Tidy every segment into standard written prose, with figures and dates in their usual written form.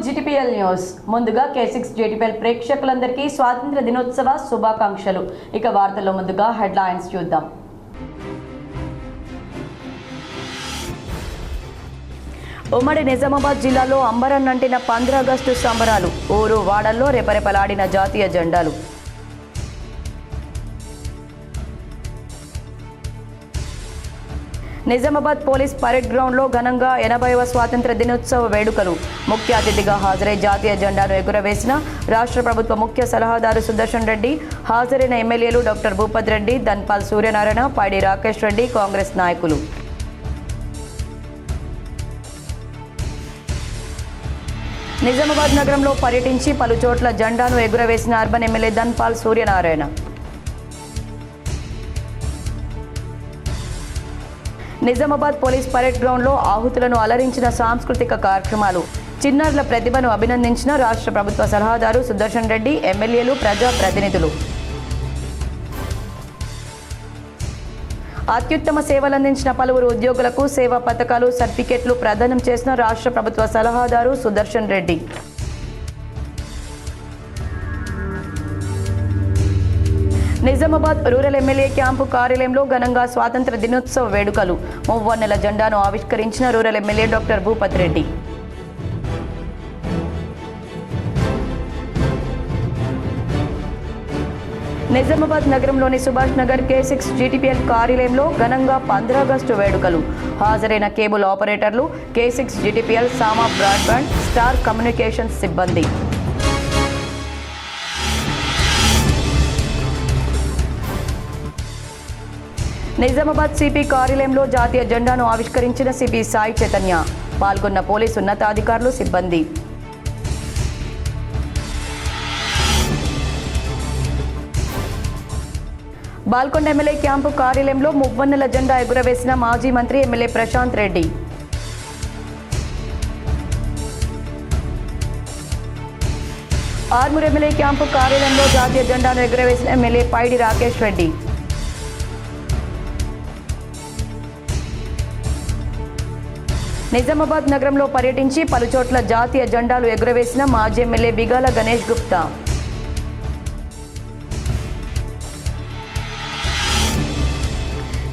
GTPL news. ముందుగా K6 GTPL ప్రేక్షకులందరికీ స్వాతంత్ర దినోత్సవ శుభాకాంక్షలు. ఇక వార్తల్లో ముందుగా హెడ్లైన్స్ చూద్దాం. ఉమ్మడి నిజామాబాద్ జిల్లాలో అంబరన్నంటిన 15 ఆగస్టు సంబరాలు. ఊరు వాడల్లో రెపరెపలాడిన జాతీయ జెండాలు. నిజామాబాద్ పోలీస్ పరేడ్ గ్రౌండ్లో ఘనంగా 80వ స్వాతంత్ర దినోత్సవ వేడుకలు. ముఖ్య అతిథిగా హాజరై జాతీయ జెండాను ఎగురవేసిన రాష్ట్ర ప్రభుత్వ ముఖ్య సలహాదారు సుదర్శన్ రెడ్డి, హాజరైన ఎమ్మెల్యేలు డాక్టర్ భూపత్ రెడ్డి, ధన్పాల్ సూర్యనారాయణ, పైడి రాకేష్ రెడ్డి, కాంగ్రెస్ నాయకులు. నిజామాబాద్ నగరంలో పర్యటించి పలు చోట్ల జెండాను ఎగురవేసిన urban MLA Dhanpal Suryanarayana. Nizamabad police parade గ్రౌండ్లో ఆహుతులను అలరించిన సాంస్కృతిక కార్యక్రమాలు. చిన్నారుల ప్రతిభను అభినందించిన రాష్ట్ర ప్రభుత్వ సలహాదారు సుదర్శన్ రెడ్డి, ఎమ్మెల్యేలు, ప్రజాప్రతినిధులు. అత్యుత్తమ సేవలందించిన పలువురు ఉద్యోగులకు సేవా పథకాలు, సర్టిఫికెట్లు ప్రదానం చేసిన రాష్ట్ర ప్రభుత్వ సలహాదారు Sudarshan Reddy. Nizamabad rural MLA camp కార్యాలయంలో ఘనంగా స్వాతంత్ర దినోత్సవ వేడుకలు. మువ్వన్నెల జెండాను ఆవిష్కరించిన rural MLA doctor Bhupath Reddy. Nizamabad నగరంలోని సుభాష్ నగర్ K6 GTPL కార్యాలయంలో ఘనంగా 15 ఆగస్టు వేడుకలు. హాజరైన కేబుల్ ఆపరేటర్లు, K6 GTPL, సామా బ్రాడ్బ్యాండ్, స్టార్ కమ్యూనికేషన్స్ సిబ్బంది. నిజామాబాద్ సిపి కార్యాలయంలో జాతీయ జెండాను ఆవిష్కరించిన సిపి సాయి చైతన్య. పాల్గొన్న పోలీసు ఉన్నతాధికారులు, సిబ్బంది. బాల్కొండ ఎమ్మెల్యే క్యాంపు కార్యాలయంలో మువ్వన్నెల జెండా ఎగురవేసిన మాజీ మంత్రి MLA Prashanth Reddy. Armoor MLA camp కార్యాలయంలో జాతీయ జెండాను ఎగురవేసిన ఎమ్మెల్యే పైడి రాకేష్ రెడ్డి. నిజామాబాద్ నగరంలో పర్యటించి పలుచోట్ల జాతీయ జెండాలు ఎగురవేసిన మాజీ ఎమ్మెల్యే బిగాల గణేష్ గుప్తా.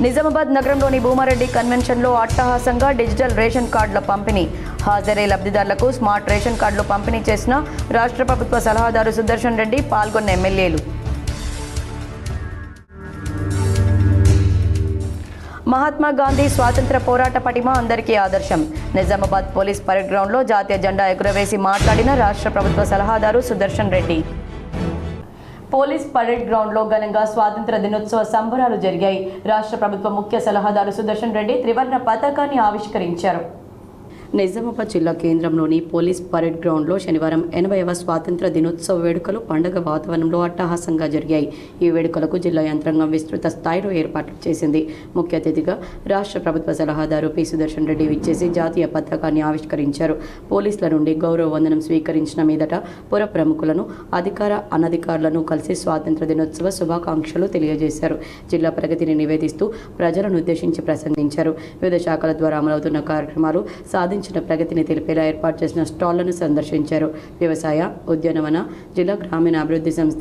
నిజామాబాద్ నగరంలోని భూమారెడ్డి కన్వెన్షన్లో అట్టహాసంగా డిజిటల్ రేషన్ కార్డుల పంపిణీ. హాజరై లబ్ధిదారులకు స్మార్ట్ రేషన్ కార్డులు పంపిణీ చేసిన రాష్ట్ర ప్రభుత్వ సలహాదారు సుదర్శన్ రెడ్డి, పాల్గొన్న ఎమ్మెల్యేలు. మహాత్మా గాంధీ స్వాతంత్ర పోరాట పటిమ అందరికీ ఆదర్శం. నిజామాబాద్ పోలీస్ పరేడ్ గ్రౌండ్లో జాతీయ జెండా ఎగురవేసి మాట్లాడిన రాష్ట్ర ప్రభుత్వ సలహాదారు సుదర్శన్ రెడ్డి. పోలీస్ పరేడ్ గ్రౌండ్లో ఘనంగా స్వాతంత్ర దినోత్సవ సంబరాలు జరిగాయి. రాష్ట్ర ప్రభుత్వ ముఖ్య సలహాదారు సుదర్శన్ రెడ్డి త్రివర్ణ పతాకాన్ని ఆవిష్కరించారు. నిజామాబాద్ జిల్లా కేంద్రంలోని పోలీస్ పరేడ్ గ్రౌండ్లో శనివారం 80వ స్వాతంత్ర దినోత్సవ వేడుకలు పండుగ వాతావరణంలో అట్టహాసంగా జరిగాయి. ఈ వేడుకలకు జిల్లా యంత్రాంగం విస్తృత స్థాయిలో ఏర్పాట్లు చేసింది. ముఖ్య అతిథిగా రాష్ట్ర ప్రభుత్వ సలహాదారు పి సుదర్శన్ రెడ్డి విచ్చేసి జాతీయ పతాకాన్ని ఆవిష్కరించారు. పోలీసుల నుండి గౌరవ వందనం స్వీకరించిన మీదట పుర ప్రముఖులను, అధికార అనధికారులను కలిసి స్వాతంత్ర దినోత్సవ శుభాకాంక్షలు తెలియజేశారు. జిల్లా ప్రగతిని నివేదిస్తూ ప్రజలను ఉద్దేశించి ప్రసంగించారు. వివిధ శాఖల ద్వారా అమలవుతున్న కార్యక్రమాలు, సాధించిన ప్రగతిని తెలిపేలా ఏర్పాటు చేసిన స్టాళ్లను సందర్శించారు. వ్యవసాయ, ఉద్యానవన, జిల్లా గ్రామీణ అభివృద్ధి సంస్థ,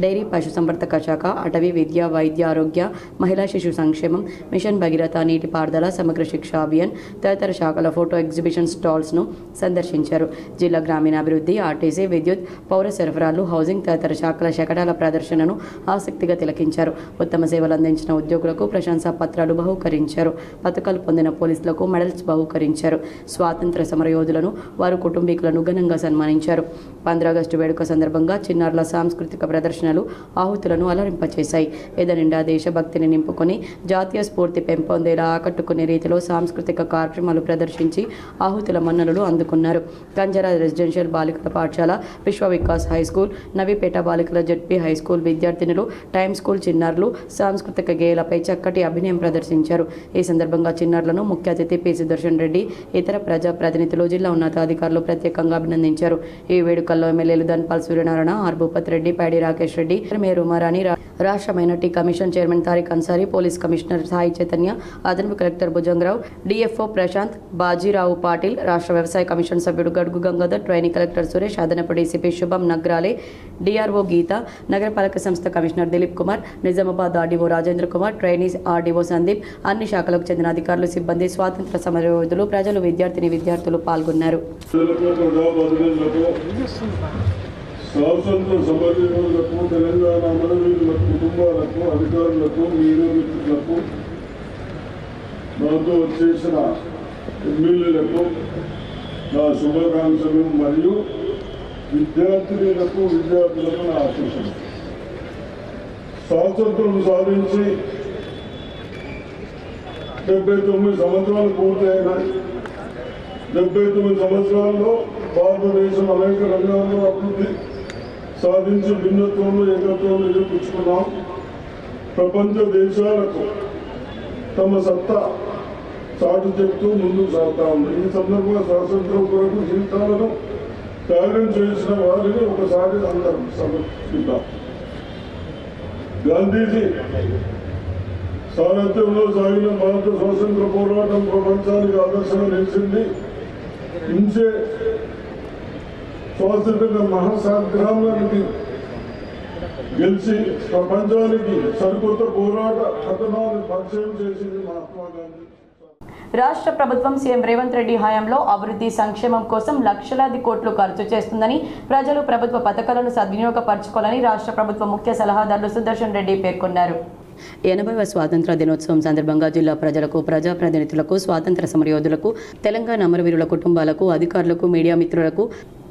డైరీ పశుసంవర్ధక శాఖ, అటవీ, విద్య, వైద్య, ఆరోగ్య, మహిళా శిశు సంక్షేమం, మిషన్ భగీరథ, నీటిపారుదల, సమగ్ర శిక్ష అభియాన్ తదితర శాఖల ఫోటో ఎగ్జిబిషన్ స్టాల్స్ను సందర్శించారు. జిల్లా గ్రామీణాభివృద్ధి, ఆర్టీసీ, విద్యుత్, పౌర సరఫరాలు, హౌసింగ్ తదితర శాఖల శకటాల ప్రదర్శనను ఆసక్తిగా తిలకించారు. ఉత్తమ సేవలు అందించిన ఉద్యోగులకు ప్రశంసా పత్రాలు బహూకరించారు. పథకాలు పొందిన పోలీసులకు మెడల్స్ బహూకరించారు. స్వాతంత్ర సమరయోధులను, వారి కుటుంబీకులను ఘనంగా సన్మానించారు. 15 ఆగస్టు వేడుక సందర్భంగా చిన్నారుల సాంస్కృతిక ప్రదర్శనలు ఆహుతులను అలరింపచేశాయి. ఎదనిండా దేశభక్తిని నింపుకొని జాతీయ స్ఫూర్తి పెంపొందేలా ఆకట్టుకునే రీతిలో సాంస్కృతిక కార్యక్రమాలు ప్రదర్శించి ఆహుతుల మన్ననలు అందుకున్నారు. కంజరా రెసిడెన్షియల్ బాలికల పాఠశాల, విశ్వ వికాస్ హై స్కూల్, నవీపేట బాలికల జడ్పీ హై స్కూల్ విద్యార్థినులు, టైమ్ స్కూల్ చిన్నారులు సాంస్కృతిక గేయాలపై చక్కటి అభినయం ప్రదర్శించారు. ఈ సందర్భంగా చిన్నారులను ముఖ్య అతిథి పి సుదర్శన్ రెడ్డి, ఇతర ప్రజాప్రతినిధులు, జిల్లా ఉన్నతాధికారులు ప్రత్యేకంగా అభినందించారు. ఈ వేడుకల్లో ఎమ్మెల్యేలు ధన్పాల్ సూర్యనారాయణ, ఆర్ భూపత్ రెడ్డి, పైడి రాకేష్ రెడ్డి, మేయర్ ఉమారాణి, రాష్ట్ర minority commission chairman Tariq Ansari, police commissioner Sai Chaitanya, అదనపు కలెక్టర్ భుజంగరావు, డిఎఫ్ఓ ప్రశాంత్, బాజీరావు పాటిల్, రాష్ట్ర వ్యవసాయ కమిషన్ సభ్యుడు గడుగు గంగాధర్, ట్రైనింగ్ కలెక్టర్ సురేష్, అదనపు డీసీపీ శుభం నగ్రాలే, డిఆర్ఓ గీత, నగరపాలక సంస్థ commissioner Dilip Kumar, Nizamabad RDO Rajendra Kumar, trainees RDO Sandeep, అన్ని శాఖలకు చెందిన అధికారులు, సిబ్బంది, స్వాతంత్ర సమరయోధులు, ప్రజలు, విద్యార్థులు పాల్గొన్నారు. స్వాతంత్ర సమరయోధులకు, తెలంగాణ అమరవీరుల కుటుంబాలకు, అధికారులకు, మీడియా మిత్రులకు, నాతో వచ్చేసిన ఎమ్మెల్యేలకు నా శుభాకాంక్షలు మరియు విద్యార్థులకు నా ఆశీస్సులు. స్వాతంత్రం సాధించి 79 సంవత్సరాలు పూర్తయినాయి. 79 సంవత్సరాల్లో భారతదేశం అనేక రంగాల్లో అభివృద్ధి సాధించి భిన్నత్వంలో ఏకత్వంలో నిరూపించుకున్నాం. ప్రపంచ దేశాలకు తమ సత్తా చాటు చెప్తూ ముందుకు సాగుతా ఉంది. ఈ సందర్భంగా స్వాతంత్రం కొరకు జీవితాలను త్యాగం చేసిన వారిని ఒకసారి అందరం సమర్పిద్దాం. గాంధీజీ సారథ్యంలో సాగిన భారత స్వాతంత్ర పోరాటం ప్రపంచానికి ఆదర్శంగా నిలిచింది. ఇంచే స్వాతంత్ర మహాసంగ్రామానికి గెలిచి ప్రపంచానికి సరికొత్త పోరాట కథనాన్ని పరిచయం చేసింది మహాత్మా గాంధీ. రాష్ట్ర ప్రభుత్వం సీఎం రేవంత్ రెడ్డి హయాంలో అభివృద్ధి సంక్షేమం కోసం లక్షలాది కోట్లు ఖర్చు చేస్తుందని, ప్రజలు ప్రభుత్వ పథకాలను సద్వినియోగపరచుకోవాలని రాష్ట్ర ప్రభుత్వ ముఖ్య సలహాదారులు సుదర్శన్ రెడ్డి పేర్కొన్నారు. 80వ స్వాతంత్ర దినోత్సవం సందర్భంగా జిల్లా ప్రజలకు, ప్రజాప్రతినిధులకు, స్వాతంత్ర సమరయోధులకు, తెలంగాణ అమరవీరుల కుటుంబాలకు, అధికారులకు, మీడియా మిత్రులకు,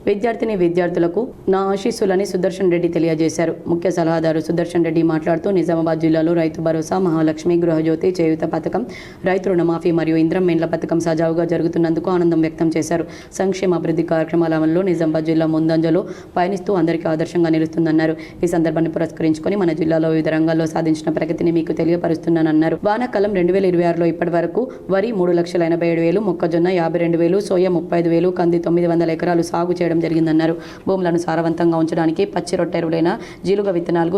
విద్యార్థులకు నా ఆశీస్సులని సుదర్శన్ రెడ్డి తెలియజేశారు. ముఖ్య సలహాదారు సుదర్శన్ రెడ్డి మాట్లాడుతూ నిజామాబాద్ జిల్లాలో రైతు భరోసా, మహాలక్ష్మి, గృహజ్యోతి, చేయూత పథకం, రైతు రుణమాఫీ మరియు ఇంద్రమేండ్ల పథకం సజావుగా జరుగుతున్నందుకు ఆనందం వ్యక్తం చేశారు. సంక్షేమ అభివృద్ధి కార్యక్రమాల అమలులో నిజామాబాద్ జిల్లా ముందంజలో పయనిస్తూ అందరికీ ఆదర్శంగా నిలుస్తుందన్నారు. ఈ సందర్భాన్ని పురస్కరించుకొని మన జిల్లాలో వివిధ రంగాల్లో సాధించిన ప్రగతిని మీకు తెలియపరుస్తున్నానన్నారు. వానాకాలం 2026లో ఇప్పటి వరకు వరి 3,87,000, మొక్కజొన్న 52,000, సోయా 35,000, కంది 900 ఎకరాలు సాగు చేయడం జరిగిందన్నారు. భూములను సారవంతంగా ఉంచడానికి పచ్చి రొట్టెరులైన జీలుగ విత్తనాలు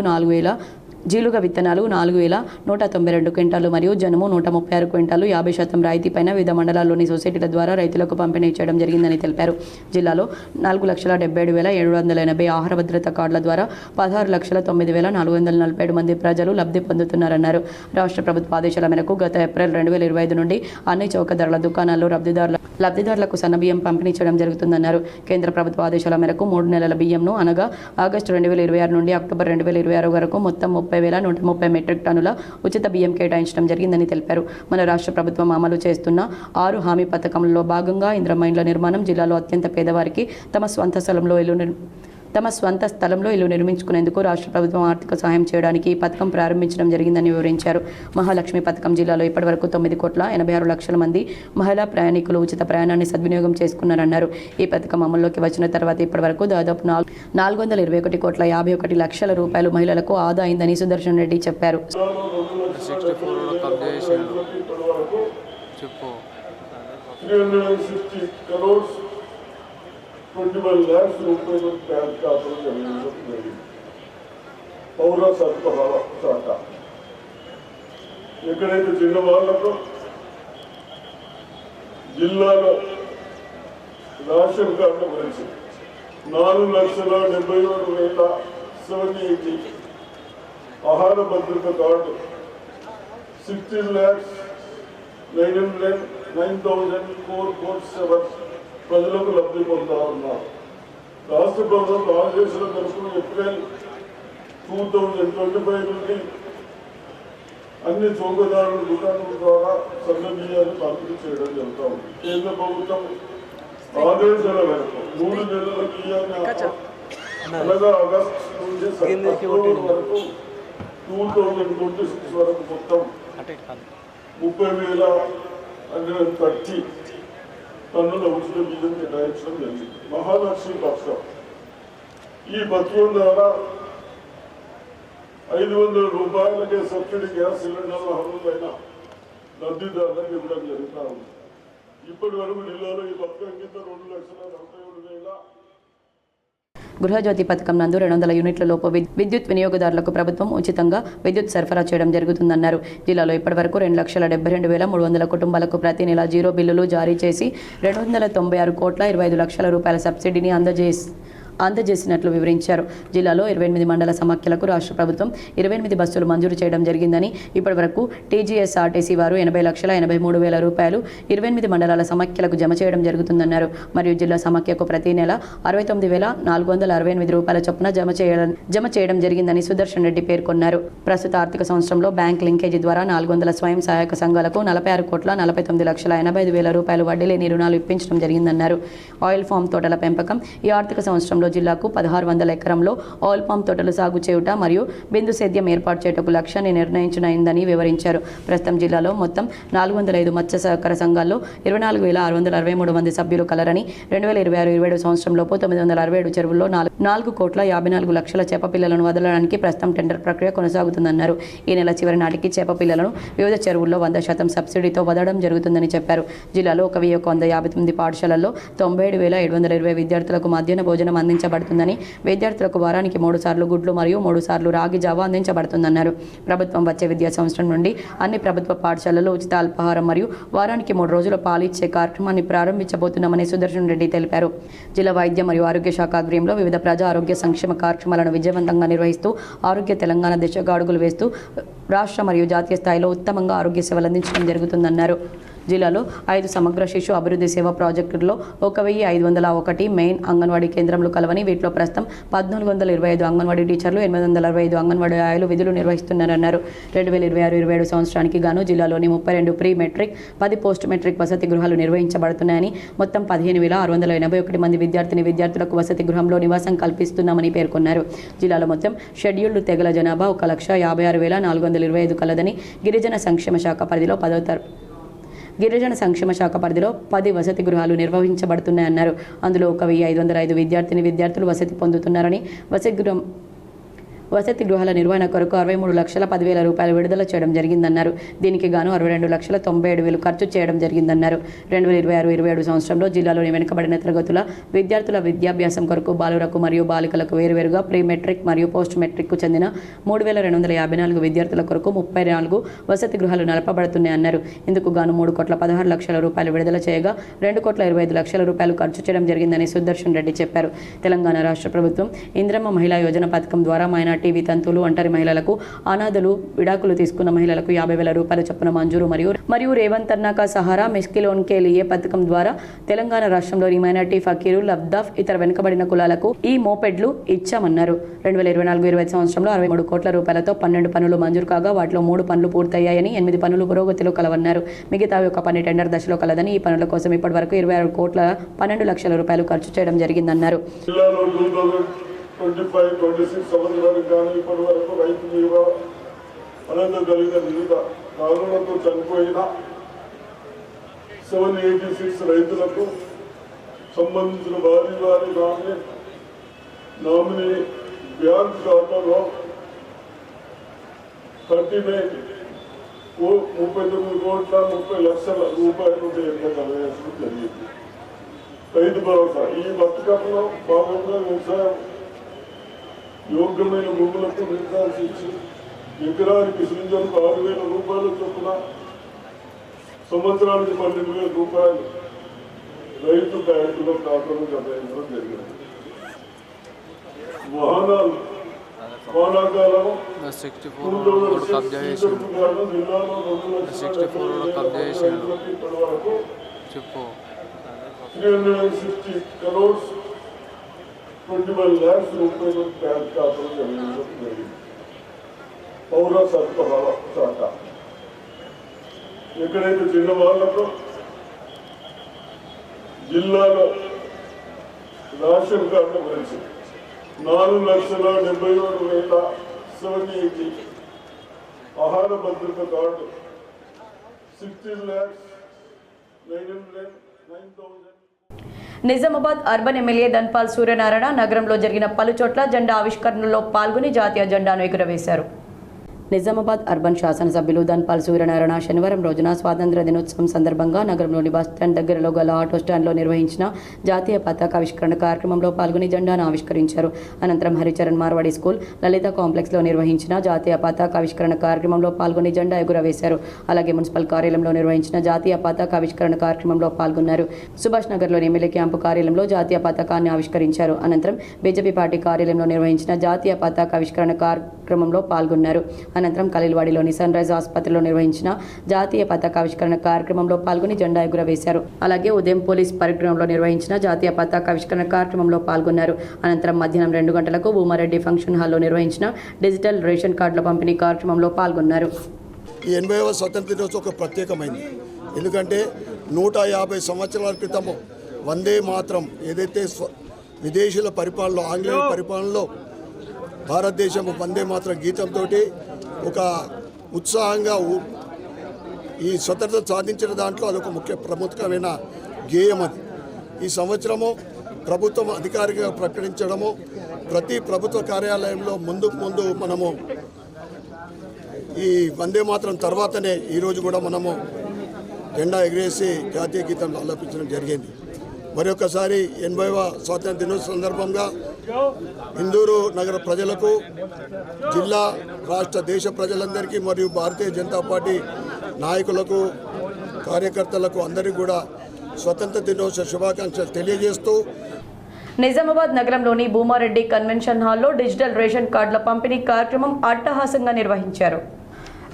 4,192 క్వింటాలు మరియు జనుము 136 క్వింటాలు 50% రాయితీ పైన వివిధ మండలాల్లోని సొసైటీల ద్వారా రైతులకు పంపిణీ చేయడం జరిగిందని తెలిపారు. జిల్లాలో 4,77,780 ఆహార భద్రత కార్డుల ద్వారా 16,09,447 మంది ప్రజలు లబ్ధి పొందుతున్నారన్నారు. రాష్ట్ర ప్రభుత్వ ఆదేశాల మేరకు గత ఏప్రిల్ 2025 నుండి అన్ని చౌక ధరల దుకాణాల్లో లబ్ధిదారులకు సన్నబియ్యం పంపిణీ చేయడం జరుగుతుందన్నారు. కేంద్ర ప్రభుత్వ ఆదేశాల మేరకు 3 నెలల బియ్యంను అనగా ఆగస్టు 2026 నుండి అక్టోబర్ 2026 వరకు మొత్తం 30,130 మెట్రిక్ టన్నుల ఉచిత బియ్యం కేటాయించడం జరిగిందని తెలిపారు. మన రాష్ట్ర ప్రభుత్వం అమలు చేస్తున్న 6 హామీ పథకంలో భాగంగా ఇంద్రమైండ్ల నిర్మాణం జిల్లాలో అత్యంత పేదవారికి తమ స్వంత స్థలంలో ఇల్లు నిర్మించుకునేందుకు రాష్ట్ర ప్రభుత్వం ఆర్థిక సహాయం చేయడానికి ఈ పథకం ప్రారంభించడం జరిగిందని వివరించారు. మహాలక్ష్మి పథకం జిల్లాలో ఇప్పటివరకు 9,86,00,000 మంది మహిళా ప్రయాణికులు ఉచిత ప్రయాణాన్ని సద్వినియోగం చేసుకున్నారన్నారు. ఈ పథకం అమల్లోకి వచ్చిన తర్వాత ఇప్పటివరకు దాదాపు 421,51,00,000 రూపాయలు మహిళలకు ఆదా అయిందని సుదర్శన్ రెడ్డి చెప్పారు. ₹21 लाख బ్యాంక్ ఖాతాలో జరుగుతుంది. పౌర సరఫరాల శాఖ ఎక్కడైతే చిన్న వాళ్లకు జిల్లాలో రేషన్ కార్డుల గురించి 4,77,780 ఆహార భద్రత కార్డు 16,909,447 ప్రజలకు లబ్ధి పొందా ఉన్నారు. రాష్ట్ర ప్రభుత్వం ఆదేశాల తరఫున ఏప్రిల్ 2025 నుండి అన్ని చౌకదారుల దుకాణాల ద్వారా సన్న బియ్యాన్ని పంపిణీ చేయడం జరుగుతూ ఉంది. కేంద్ర ప్రభుత్వం ఆదేశాల మేరకు 3 నెలల బియ్యాన్ని అనగా ఆగస్టు నుంచి అక్టోబర్ వరకు 2026 వరకు మొత్తం 30,130 టన్నుల ఉచిత బియ్యం కేటాయించడం జరిగింది. మహాలక్ష్మి పథకం ఈ పథకం ద్వారా 500 రూపాయలకే సబ్సిడీ గ్యాస్ సిలిండర్ల అర్హులైన లబ్ధిదారులకు ఇవ్వడం జరుగుతూ ఉంది. ఇప్పటి వరకు జిల్లాలో ఈ పథకం కింద 2,47,000 గృహజ్యోతి పథకం నందు 200 యూనిట్ల లోపు విద్యుత్ వినియోగదారులకు ప్రభుత్వం ఉచితంగా విద్యుత్ సరఫరా చేయడం జరుగుతుందన్నారు. జిల్లాలో ఇప్పటివరకు 2,72,300 కుటుంబాలకు ప్రతి నెల జీరో బిల్లులు జారీ చేసి 296,25,00,000 రూపాయల సబ్సిడీని అందజేసినట్లు వివరించారు. జిల్లాలో 28 మండల సమాఖ్యలకు రాష్ట్ర ప్రభుత్వం 28 బస్సులు మంజూరు చేయడం జరిగిందని, ఇప్పటివరకు టీజీఎస్ఆర్టీసీ వారు 80,83,000 రూపాయలు 28 మండలాల సమాఖ్యలకు జమ చేయడం జరుగుతుందన్నారు. మరియు జిల్లా సమాఖ్యకు ప్రతి నెల 69,468 రూపాయల చొప్పున జమ చేయడం జరిగిందని సుదర్శన్ రెడ్డి పేర్కొన్నారు. ప్రస్తుత ఆర్థిక సంవత్సరంలో బ్యాంక్ లింకేజీ ద్వారా 400 స్వయం సహాయక సంఘాలకు 46,49,85,000 రూపాయలు వడ్డీ లేని రుణాలు ఇప్పించడం జరిగిందన్నారు. ఆయిల్ ఫామ్ తోటల పెంపకం ఈ ఆర్థిక సంవత్సరంలో జిల్లాకు 1600 ఎకరంలో ఆయిల్ పామ్ తోటలు సాగు చేయుట మరియు బిందు సేద్యం ఏర్పాటు చేయటకు లక్ష్యాన్ని నిర్ణయించినదని వివరించారు. ప్రస్తుతం జిల్లాలో మొత్తం 405 మత్స్య సహకార సంఘాల్లో 24,663 మంది సభ్యులు కలరని, 2026-27 సంవత్సరంలోపు 967 చెరువుల్లో 4,54,00,000 చేప పిల్లలను వదలడానికి ప్రస్తుతం టెండర్ ప్రక్రియ కొనసాగుతుందన్నారు. ఈ నెల చివరి నాటికి చేప పిల్లలను వివిధ చెరువుల్లో 100% సబ్సిడీతో వదలడం జరుగుతుందని చెప్పారు. జిల్లాలో 1,159 పాఠశాలల్లో 97,720 విద్యార్థులకు మధ్యాహ్న భోజనం అందించబడుతుందని, విద్యార్థులకు వారానికి 3 సార్లు గుడ్లు మరియు 3 సార్లు రాగి జావా అందించబడుతుందన్నారు. ప్రభుత్వం వచ్చే విద్యా సంవత్సరం నుండి అన్ని ప్రభుత్వ పాఠశాలల్లో ఉచిత అల్పాహారం మరియు వారానికి 3 రోజుల పాలిచ్చే కార్యక్రమాన్ని ప్రారంభించబోతున్నామని సుదర్శన్ రెడ్డి తెలిపారు. జిల్లా వైద్య మరియు ఆరోగ్య శాఖ ఆధ్వర్యంలో వివిధ ప్రజా ఆరోగ్య సంక్షేమ కార్యక్రమాలను విజయవంతంగా నిర్వహిస్తూ ఆరోగ్య తెలంగాణ దిశగా అడుగులు వేస్తూ రాష్ట్ర మరియు జాతీయ స్థాయిలో ఉత్తమంగా ఆరోగ్య సేవలు అందించడం జరుగుతుందన్నారు. జిల్లాలో 5 సమగ్ర శిశు అభివృద్ధి సేవా ప్రాజెక్టుల్లో 1,501 మెయిన్ అంగన్వాడీ కేంద్రంలో కలవని, వీటిలో ప్రస్తుతం 1,425 అంగన్వాడీ టీచర్లు, 865 అంగన్వాడీ ఆయాలు విధులు నిర్వహిస్తున్నారన్నారు. 2026-27 సంవత్సరానికి గాను జిల్లాలోని 32 ప్రీ మెట్రిక్, 10 పోస్ట్ మెట్రిక్ వసతి గృహాలు నిర్వహించబడుతున్నాయని, మొత్తం 15,681 మంది విద్యార్థులకు వసతి గృహంలో నివాసం కల్పిస్తున్నామని పేర్కొన్నారు. జిల్లాలో మొత్తం షెడ్యూల్డ్ తెగల జనాభా 1,56,425 కలదని, గిరిజన సంక్షేమ శాఖ పరిధిలో 10 వసతి గృహాలు నిర్వహించబడుతున్నాయన్నారు. అందులో 1,505 విద్యార్థులు వసతి పొందుతున్నారని, వసతి గృహాల నిర్వహణ కొరకు 63,10,000 రూపాయలు విడుదల చేయడం జరిగిందన్నారు. దీనికి గాను 62,97,000 ఖర్చు చేయడం జరిగిందన్నారు. 2026-27 సంవత్సరంలో జిల్లాలోని వెనుకబడిన తరగతుల విద్యార్థుల విద్యాభ్యాసం కొరకు బాలురకు మరియు బాలికలకు వేరువేరుగా ప్రీ మెట్రిక్ మరియు పోస్ట్ మెట్రిక్కు చెందిన 3,254 విద్యార్థుల కొరకు 34 వసతి గృహాలు నడపబడుతున్నాయన్నారు. ఇందుకు గాను 3,16,00,000 రూపాయలు విడుదల చేయగా 2,25,00,000 రూపాయలు ఖర్చు చేయడం జరిగిందని సుదర్శన్ రెడ్డి చెప్పారు. తెలంగాణ రాష్ట్ర ప్రభుత్వం ఇంద్రమ్మ మహిళా యోజన పథకం ద్వారా మైనార్టీ వితంతువులు, ఒంటరి మహిళలకు, అనాథలు, విడాకులు తీసుకున్న మహిళలకు 50,000 రూపాయల చొప్పున మంజూరు మరియు రేవంత్ అన్నా కా సహారా మిస్కిలోన్ కే లియే పథకం ద్వారా తెలంగాణ రాష్ట్రంలోని మైనార్టీ, ఫకీరు, లబ్దాఫ్, ఇతర వెనుకబడిన కులాలకు ఈ మోపెడ్లు ఇచ్చామన్నారు. 2024-25 సంవత్సరంలో 63 కోట్ల రూపాయలతో 12 పనులు మంజూరు కాగా వాటిలో 3 పనులు పూర్తయ్యాయని, 8 పనులు పురోగతిలో కలవన్నారు. మిగతావి ఒక పని టెండర్ దశలో కలదని, ఈ పనుల కోసం ఇప్పటివరకు 26,12,00,000 రూపాయలు ఖర్చు చేయడం జరిగిందన్నారు. 25-26 సంవత్సరానికి కానీ ఇప్పటి వరకు రైతు బీమా అనంతరం కలిగిన వివిధ కారణాలతో చనిపోయిన 786 రైతులకు సంబంధించిన వారి నామినీ బ్యాంక్ ఖాతాలో 39,30,30,00,000 రూపాయలు జమవేయడం జరిగింది. రైతు భరోసా ఈ పథకంలో భాగంగా వ్యవసాయం యోగ్యమైన భూములకు నిర్ధారించి ఎకరానికి సింజలకు 6,000 రూపాయల చొప్పున, సంవత్సరానికి 12,000 రూపాయలు రైతు బ్యాంకులో ఖాతాలు జమయించడం జరిగింది. వానాకాలం జిల్లాలో 2,64,00,000 ఇప్పటి వరకు 360 crores 21 lakhs రూపాయలు బ్యాంక్ ఖాతాలు జమయించడం జరిగింది. పౌర సరఫరాల శాఖ ఎక్కడైతే చిన్న వాళ్లకు జిల్లాలో రేషన్ కార్డు గురించి 4,77,780 ఆహార భద్రత card 16,909,000. Nizamabad urban MLA Dhanpal Suryanarayana నగరంలో జరిగిన పలు చోట్ల జెండా ఆవిష్కరణలో పాల్గొని జాతీయ జెండాను ఎగురవేశారు. నిజామాబాద్ అర్బన్ శాసనసభ్యులు ధన్పాల్ సూర్యనారాయణ శనివారం రోజున స్వాతంత్ర దినోత్సవం సందర్భంగా నగరంలోని బస్టాండ్ దగ్గరలో గల ఆటో స్టాండ్లో నిర్వహించిన జాతీయ పతాకావిష్కరణ కార్యక్రమంలో పాల్గొని జెండాను ఆవిష్కరించారు. అనంతరం హరిచరణ్ మార్వాడి స్కూల్ లలిత కాంప్లెక్స్లో నిర్వహించిన జాతీయ పతాకావిష్కరణ కార్యక్రమంలో పాల్గొని జెండా ఎగురవేశారు. అలాగే మున్సిపల్ కార్యాలయంలో నిర్వహించిన జాతీయ పతాకావిష్కరణ కార్యక్రమంలో పాల్గొన్నారు. సుభాష్ నగర్లోని ఎమ్మెల్యే క్యాంపు కార్యాలయంలో జాతీయ పతాకాన్ని ఆవిష్కరించారు. అనంతరం బీజేపీ పార్టీ కార్యాలయంలో నిర్వహించిన జాతీయ పతాకావిష్కరణ కార్యక్రమంలో పాల్గొన్నారు. అనంతరం ఖలీల్వాడిలోని సన్ రైజ్ ఆసుపత్రిలో నిర్వహించిన జాతీయ పతాకావిష్కరణ కార్యక్రమంలో పాల్గొని జెండా ఎగురవేశారు. అలాగే ఉదయం పోలీస్ పరేడ్ గ్రౌండ్లో నిర్వహించిన జాతీయ పతాకావిష్కరణ కార్యక్రమంలో పాల్గొన్నారు. అనంతరం మధ్యాహ్నం 2 గంటలకు భూమారెడ్డి ఫంక్షన్ హాల్లో నిర్వహించిన డిజిటల్ రేషన్ కార్డుల పంపిణీ కార్యక్రమంలో పాల్గొన్నారు. ఈ 80వ స్వతంత్ర దినోత్సవం ఒక ప్రత్యేకమైంది. ఎందుకంటే 150 సంవత్సరాల క్రితము వందే మాత్రం ఏదైతే విదేశీయుల పరిపాలనలో ఆంగ్లేయుల పరిపాలనలో భారతదేశం వందే మాత్రం గీతంతో ఒక ఉత్సాహంగా ఈ స్వతంత్రత సాధించిన దాంట్లో అదొక ప్రముఖమైన గేయం అది. ఈ సంవత్సరము ప్రభుత్వం అధికారికంగా ప్రకటించడము, ప్రతి ప్రభుత్వ కార్యాలయంలో ముందు మనము ఈ వందే మాత్రం తర్వాతనే ఈరోజు కూడా మనము జెండా ఎగిరేసి జాతీయ గీతం ఆలపించడం జరిగింది. మరొకసారి 80వ స్వాతంత్ర దినోత్సవం సందర్భంగా ఇందూరు నగర ప్రజలకు, జిల్లా రాష్ట్ర దేశ ప్రజలందరికీ మరియు భారతీయ జనతా పార్టీ నాయకులకు, కార్యకర్తలకు అందరికీ కూడా స్వతంత్ర దినోత్సవ శుభాకాంక్షలు తెలియజేస్తూ నిజామాబాద్ నగరంలోని భూమారెడ్డి కన్వెన్షన్ హాల్లో డిజిటల్ రేషన్ కార్డుల పంపిణీ కార్యక్రమం అట్టహాసంగా నిర్వహించారు.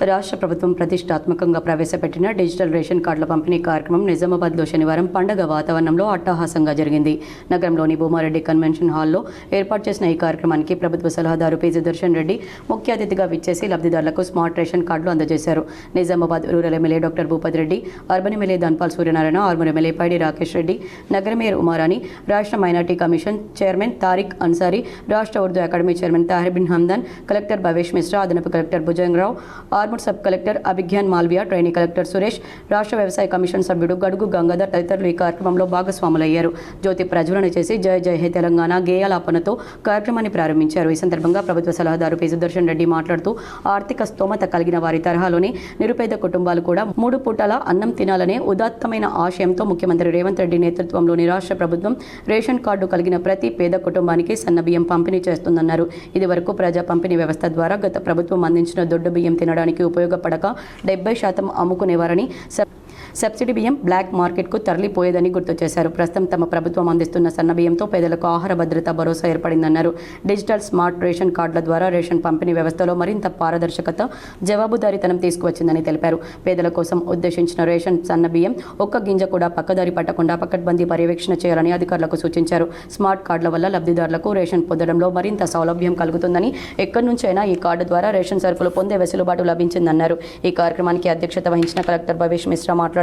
రాష్ట్ర ప్రభుత్వం ప్రతిష్టాత్మకంగా ప్రవేశపెట్టిన డిజిటల్ రేషన్ కార్డుల పంపిణీ కార్యక్రమం నిజామాబాద్లో శనివారం పండగ వాతావరణంలో అట్టహాసంగా జరిగింది. నగరంలోని భూమారెడ్డి కన్వెన్షన్ హాల్లో ఏర్పాటు చేసిన ఈ కార్యక్రమానికి ప్రభుత్వ సలహాదారు పి. సుదర్శన్ రెడ్డి ముఖ్య అతిథిగా విచ్చేసి లబ్ధిదారులకు స్మార్ట్ రేషన్ కార్డులు అందజేశారు. Nizamabad rural MLA doctor Bhupathi Reddy, urban MLA Dhanpal Suryanarayana, Armoor MLA Paidi Rakesh Reddy, నగర మేయర్ ఉమారాణి, రాష్ట్ర minority commission chairman Tariq Ansari, రాష్ట్ర Urdu academy chairman Tahir bin Hamdan, collector Bhavesh Mishra, అదనపు collector Bhujangarao, Armoor sub collector Abhigyan Malviya, trainee collector Suresh, రాష్ట్ర వ్యవసాయ కమిషన్ సభ్యుడు గడుగు గంగాధర్ తదితరులు ఈ కార్యక్రమంలో భాగస్వాములయ్యారు. జ్యోతి ప్రజ్వలన చేసి జయ జయ హే తెలంగాణ గేయాలాపనతో కార్యక్రమాన్ని ప్రారంభించారు. ఈ సందర్భంగా ప్రభుత్వ సలహాదారు పి. సుదర్శన్ రెడ్డి మాట్లాడుతూ ఆర్థిక స్తోమత కలిగిన వారి తరహాలోనే నిరుపేద కుటుంబాలు కూడా 3 పూటల అన్నం తినాలనే ఉదాత్తమైన ఆశయంతో ముఖ్యమంత్రి రేవంత్ రెడ్డి నేతృత్వంలోని రాష్ట్ర ప్రభుత్వం రేషన్ కార్డు కలిగిన ప్రతి పేద కుటుంబానికి సన్నబియ్యం పంపిణీ చేస్తుందన్నారు. ఇదివరకు ప్రజా పంపిణీ వ్యవస్థ ద్వారా గత ప్రభుత్వం అందించిన దొడ్డు బియ్యం తినడానికి ఉపయోగపడక 70% అమ్ముకునేవారని, సబ్సిడీ బియ్యం బ్లాక్ మార్కెట్కు తరలిపోయేదని గుర్తు చేశారు. ప్రస్తుతం తమ ప్రభుత్వం అందిస్తున్న సన్న బియ్యంతో పేదలకు ఆహార భద్రత భరోసా ఏర్పడిందన్నారు. డిజిటల్ స్మార్ట్ రేషన్ కార్డుల ద్వారా రేషన్ పంపిణీ వ్యవస్థలో మరింత పారదర్శకత, జవాబుదారీతనం తీసుకువచ్చిందని తెలిపారు. పేదల కోసం ఉద్దేశించిన రేషన్ సన్న బియ్యం ఒక్క గింజ కూడా పక్కదారి పట్టకుండా పకడ్బందీ పర్యవేక్షణ చేయాలని అధికారులకు సూచించారు. స్మార్ట్ కార్డుల వల్ల లబ్ధిదారులకు రేషన్ పొందడంలో మరింత సౌలభ్యం కలుగుతుందని, ఎక్కడి నుంచైనా ఈ కార్డు ద్వారా రేషన్ సరుకులు పొందే వెసులుబాటు లభించిందన్నారు. ఈ కార్యక్రమానికి అధ్యక్షత వహించిన కలెక్టర్ భవేష్ మిశ్రా మాట్లాడుతూ